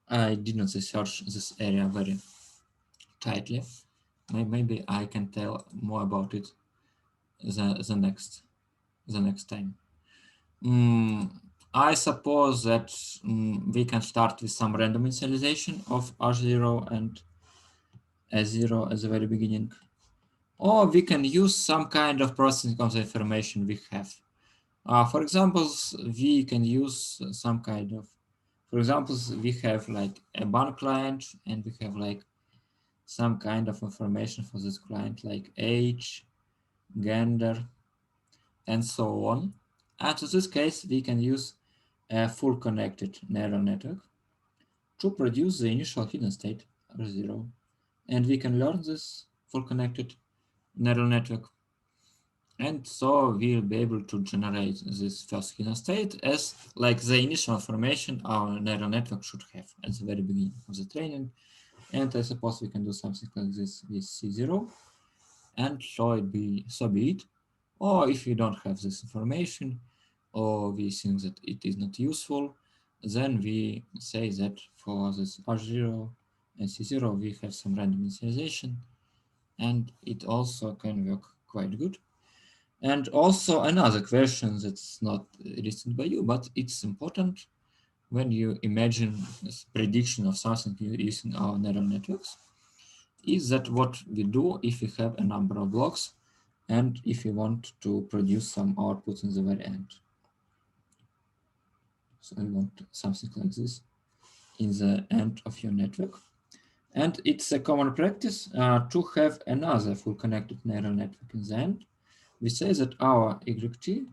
I did not research this area very tightly. Maybe I can tell more about it the next time. I suppose that we can start with some random initialization of H0 and S0 at the very beginning. Or we can use some kind of processing of the information we have. For example, we can use some kind of, for example, we have like a bank client and we have like some kind of information for this client like age, gender, and so on. And in this case, we can use a full connected neural network to produce the initial hidden state R0. And we can learn this full connected neural network. And so we'll be able to generate this first hidden state as like the initial information our neural network should have at the very beginning of the training. And I suppose we can do something like this with C0 and so be it. Or if we don't have this information or we think that it is not useful, then we say that for this R0 and C0 we have some random initialization and it also can work quite good. And also another question that's not listed by you, but it's important when you imagine this prediction of something using our neural networks, is that what we do if we have a number of blocks and if you want to produce some output in the very end. So I want something like this in the end of your network. And it's a common practice to have another full connected neural network in the end. We say that our YT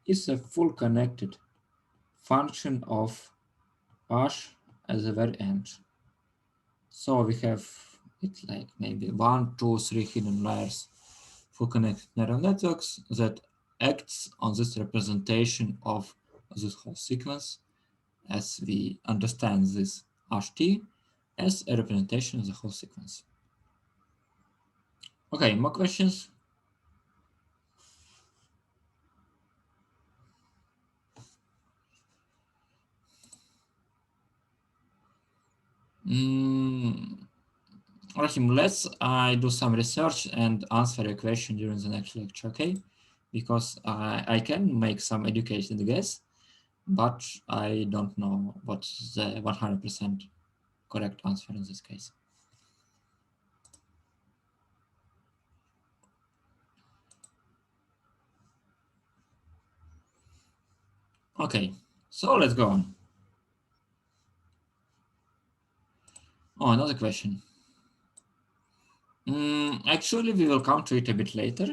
is a full connected function of H at the very end. So we have it like maybe 1, 2, 3 hidden layers full connected neural networks that acts on this representation of this whole sequence as we understand this HT as a representation of the whole sequence. Okay, more questions? Rahim, let's do some research and answer your question during the next lecture, okay? Because I can make some educated guess, but I don't know what's the 100% correct answer in this case. Okay, so let's go on. Oh, another question. Actually, we will come to it a bit later.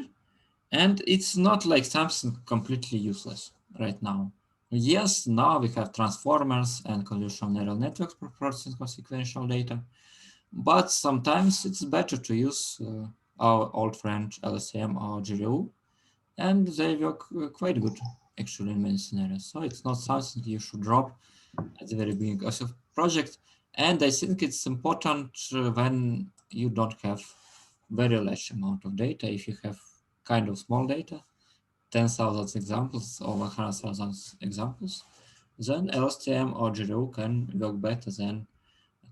And it's not like something completely useless right now. Yes, now we have transformers and convolutional neural networks for processing of sequential data, but sometimes it's better to use our old friend LSTM or GRU, and they work quite good actually in many scenarios. So it's not something you should drop at the very beginning of your project. And I think it's important when you don't have very large amount of data. If you have kind of small data, 10,000 examples or 100,000 examples, then LSTM or GRU can work better than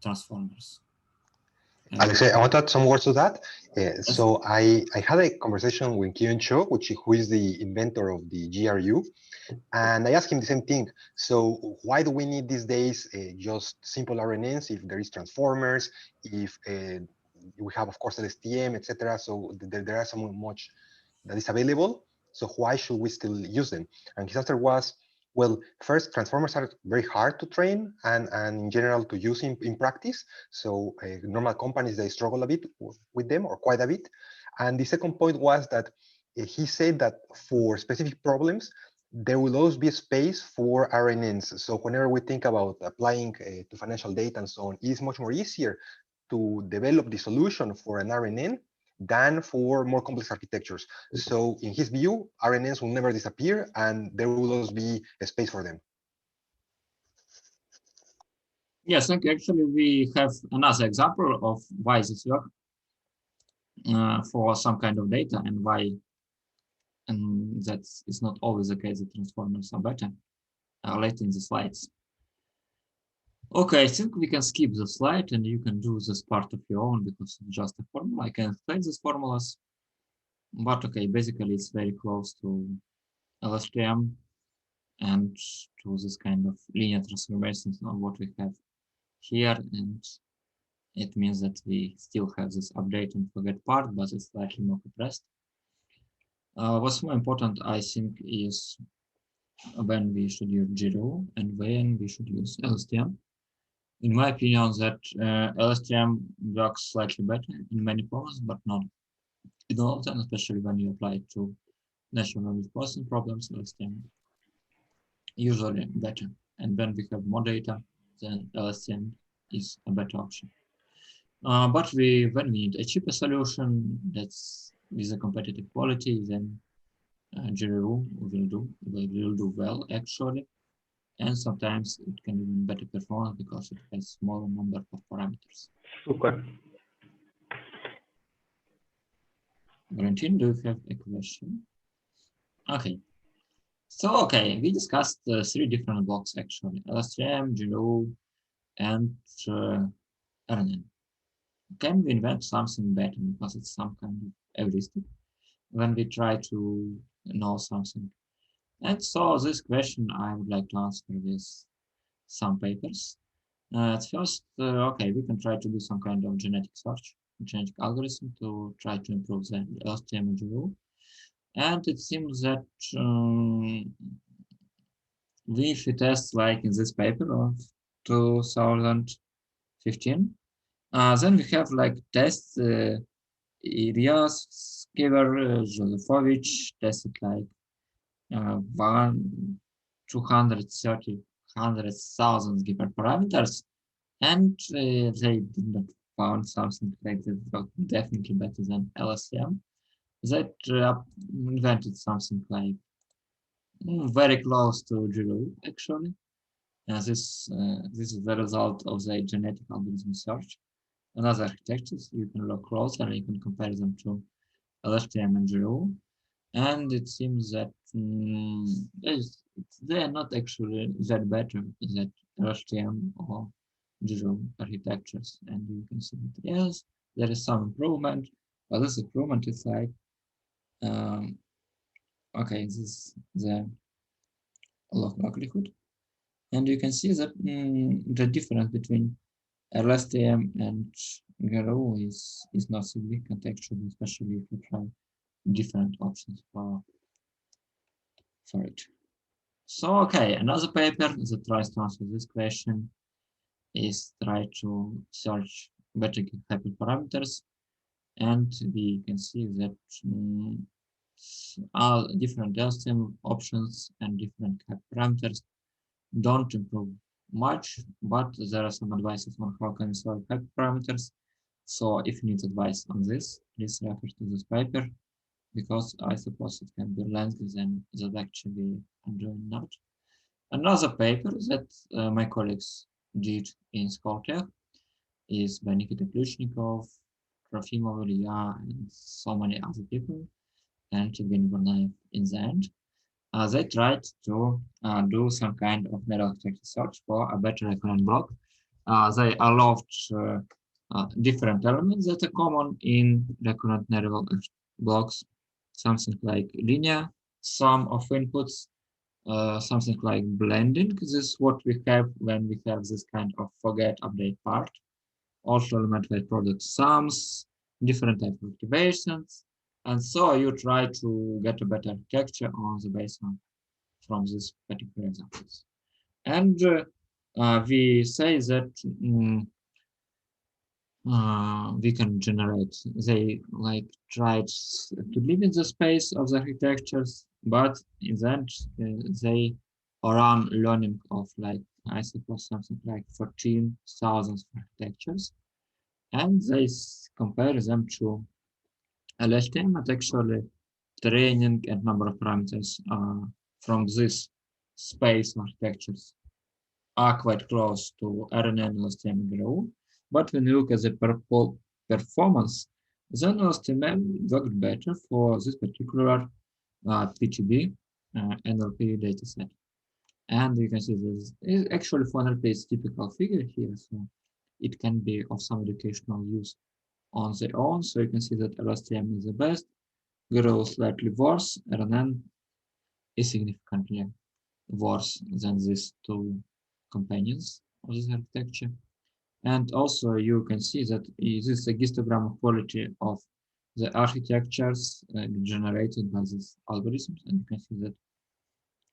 transformers. Alexei, I want to add some words to that. Yes. So I had a conversation with Kieran Cho, who is the inventor of the GRU, and I asked him the same thing. So why do we need these days just simple RNNs if there is transformers, if we have, of course, LSTM, etc. So there are so much that is available. So why should we still use them? And his answer was, well, first, transformers are very hard to train and in general to use in practice. So normal companies, they struggle a bit with them, or quite a bit. And the second point was that he said that for specific problems, there will always be a space for RNNs. So whenever we think about applying to financial data and so on, it's much more easier to develop the solution for an RNN than for more complex architectures. So in his view, RNNs will never disappear and there will always be a space for them. Yes, actually we have another example of why this works for some kind of data and why, and that is not always the case that transformers are better later in the slides. Okay, I think we can skip the slide and you can do this part of your own because it's just a formula. I can explain these formulas, but okay, basically it's very close to LSTM and to this kind of linear transformations of what we have here, and it means that we still have this update and forget part, but it's slightly more compressed. What's more important, I think, is when we should use GRU and when we should use LSTM. In my opinion, that LSTM works slightly better in many problems, but not in all of them, especially when you apply it to natural language processing problems. LSTM usually better, and when we have more data, then LSTM is a better option. But when we need a cheaper solution that's with a competitive quality, then GRU will do well actually, and sometimes it can even better perform because it has smaller number of parameters. Super. Valentin, do you have a question? Okay. So, okay, we discussed 3 different blocks actually: LSTM, GRU, and RNN. Can we invent something better because it's some kind of heuristic when we try to know something? And so this question I would like to answer with some papers. At first, okay, we can try to do some kind of genetic search, genetic algorithm to try to improve the LSTM and GRU. And it seems that if we test like in this paper of 2015, then we have like tests, Ilias, Skiver, Josefovich tested like 230,000 hyperparameters, and they did not found something like that definitely better than LSTM. That invented something like very close to GRU actually. This is the result of the genetic algorithm search. Another architectures, you can look closer and you can compare them to LSTM and GRU. And it seems that they are not actually that better than LSTM or GRU architectures. And you can see that yes, there is some improvement, but this improvement is like, okay, this is the log likelihood. And you can see that the difference between LSTM and GRU is not significant actually, especially if you try different options for it. So, okay, another paper that tries to answer this question is try to search better hyperparameters, and we can see that all different LSTM options and different hyperparameters don't improve much, but there are some advices on how can we solve hyperparameters. So if you need advice on this, please refer to this paper, because I suppose it can be lengthy than that actually I'm doing now. Another paper that my colleagues did in Skoltech is by Nikita Ключников, Trofimov, Ilya, and so many other people, and Evgeny Burnaev in the end. They tried to do some kind of narrow architecture search for a better recurrent block. They allowed different elements that are common in recurrent narrow blocks, something like linear sum of inputs, something like blending. This is what we have when we have this kind of forget update part. Also element-wise product sums, different type of activations, and so you try to get a better architecture on the basis from these particular examples. And we say that we can generate, they like tried to live in the space of the architectures, but in the end they run learning of like, I suppose something like 14,000 architectures, and they compare them to LSTM, but actually training and number of parameters from this space architectures are quite close to RNN, LSTM, and GRU. But when you look at the performance, then LSTM worked better for this particular PTB NLP dataset. And you can see this is actually for NLP is typical figure here, so it can be of some educational use on their own. So you can see that LSTM is the best, GRU slightly worse, RNN is significantly worse than these two companions of this architecture. And also you can see that this is a histogram of quality of the architectures generated by these algorithms, and you can see that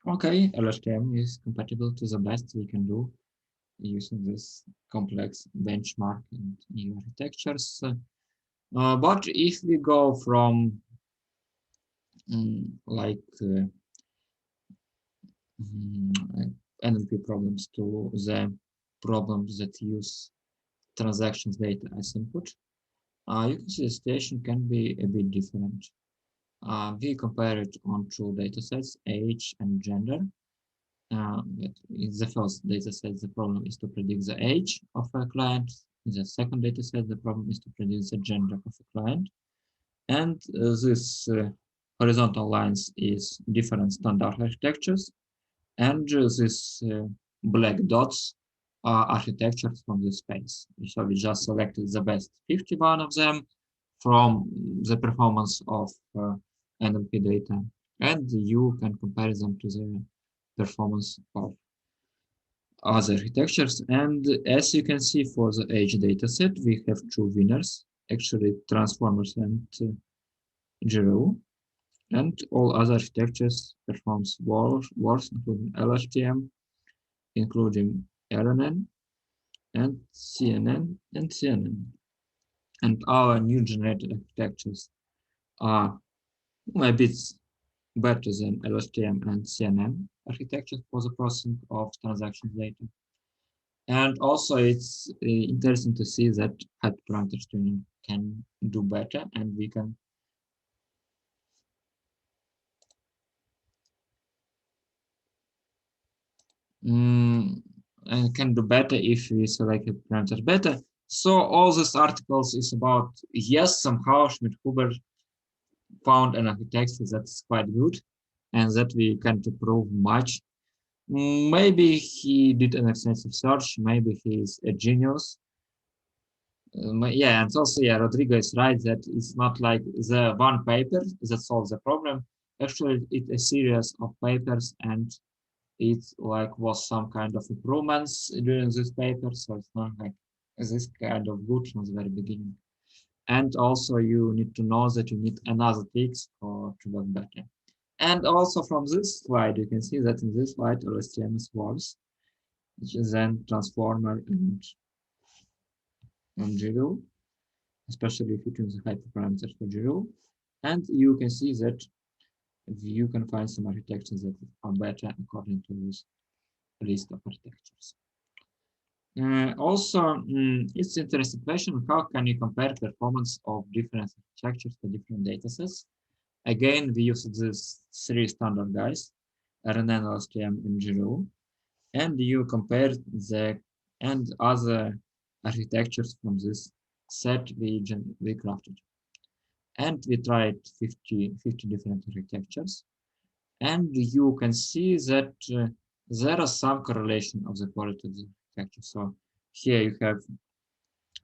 okay, LSTM is compatible to the best we can do using this complex benchmark and new architectures. But if we go from NLP problems to the problems that use transactions data as input, you can see the situation can be a bit different. We compare it on two datasets, age and gender. In the first dataset, the problem is to predict the age of a client. In the second dataset, the problem is to predict the gender of a client. And this horizontal lines is different standard architectures. And these black dots are architectures from this space. So we just selected the best 51 of them from the performance of NLP data. And you can compare them to the performance of other architectures. And as you can see for the age dataset, we have two winners, actually transformers and GRU. And all other architectures performs worse, including LSTM, including RNN, and CNN, and CNN. And our new generated architectures are a bit better than LSTM and CNN architectures for the processing of transaction data. And also it's interesting to see that hyperparameter tuning can do better, and we can and can do better if we select parameters better. So all these articles is about, yes, somehow Schmidt-Huber found an architecture that's quite good and that we can't prove much. Maybe he did an extensive search, maybe he is a genius. Yeah, and also, yeah, Rodrigo is right that it's not like the one paper that solves the problem. Actually, it's a series of papers, and it like was some kind of improvements during this paper, so it's not like this kind of good from the very beginning. And also you need to know that you need another tricks to work better. And also from this slide, you can see that in this slide, LSTM is worse, which is then transformer and GRU, especially if you choose the hyperparameters for GRU. And you can see that you can find some architectures that are better according to this list of architectures. Also, it's an interesting question, how can you compare performance of different architectures to different datasets? Again, we use these three standard guys, RNN, LSTM, and GRU, and you compare the and other architectures from this set we crafted. And we tried 50 different architectures. And you can see that there is some correlation of the quality of the architecture. So here you have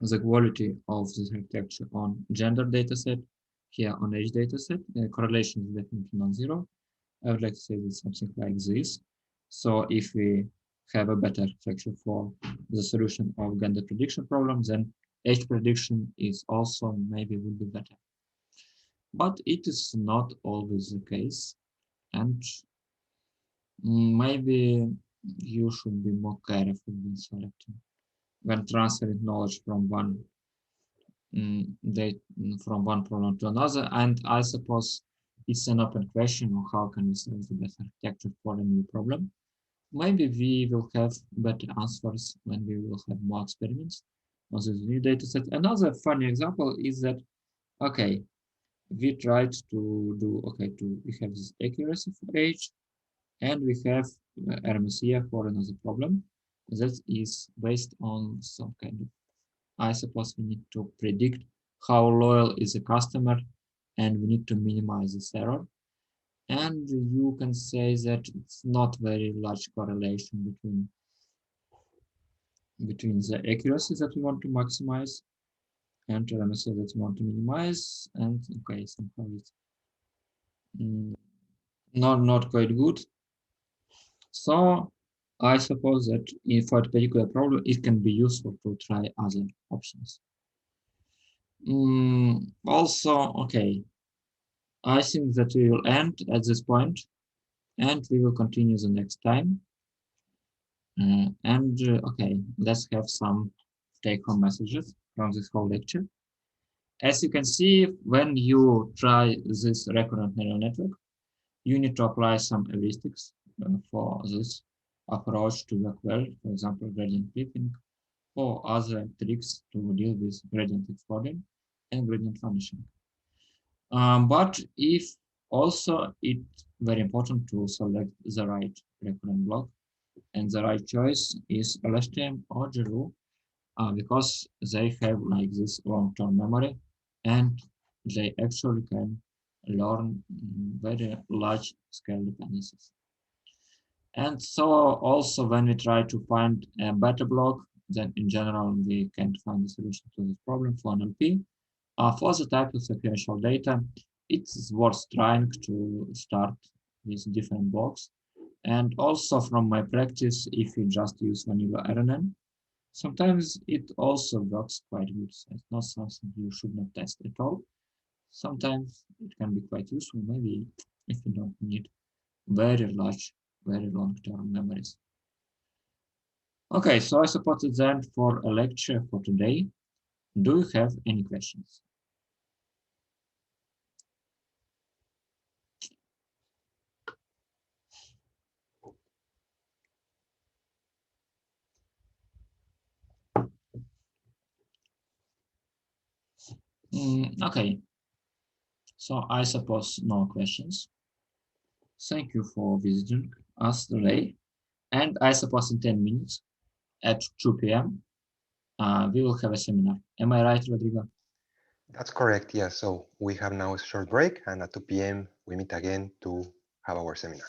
the quality of this architecture on gender dataset, here on age dataset. The correlation is definitely non-zero. I would like to say that something like this. So if we have a better architecture for the solution of gender prediction problem, then age prediction is also maybe would be better. But it is not always the case. And maybe you should be more careful when selecting, when transferring knowledge from one problem to another. And I suppose it's an open question on how can we select the best architecture for a new problem. Maybe we will have better answers when we will have more experiments on this new data set. Another funny example is that, okay, we tried to do, we have this accuracy for age, and we have RMSE for another problem that is based on some kind of, I suppose we need to predict how loyal is a customer, and we need to minimize this error. And you can say that it's not very large correlation between the accuracy that we want to maximize and RMSE that we want to minimize. And okay, somehow it's not quite good. So I suppose that for a particular problem, it can be useful to try other options. Also, okay, I think that we will end at this point, and we will continue the next time. Okay, let's have some take-home messages from this whole lecture. As you can see, when you try this recurrent neural network, you need to apply some heuristics for this approach to work well, for example, gradient clipping, or other tricks to deal with gradient exploding and gradient vanishing. But if also it's very important to select the right recurrent block, and the right choice is LSTM or GRU, because they have like this long-term memory, and they actually can learn very large scale dependencies. And so also when we try to find a better block, then in general we can't find a solution to this problem for NLP. For the type of sequential data, it's worth trying to start with different blocks. And also from my practice, if you just use vanilla RNN, sometimes it also works quite good. So it's not something you should not test at all. Sometimes it can be quite useful, maybe if you don't need very large, very long-term memories. Okay, so I suppose it's the end for a lecture for today. Do you have any questions? Okay, so I suppose no questions. Thank you for visiting us today. And I suppose in 10 minutes at 2 p.m. We will have a seminar. Am I right, Rodrigo? That's correct, yes. So we have now a short break, and at 2 p.m. we meet again to have our seminar.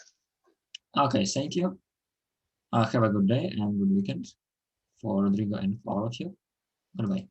Okay, thank you. Have a good day and good weekend for Rodrigo and for all of you. Goodbye.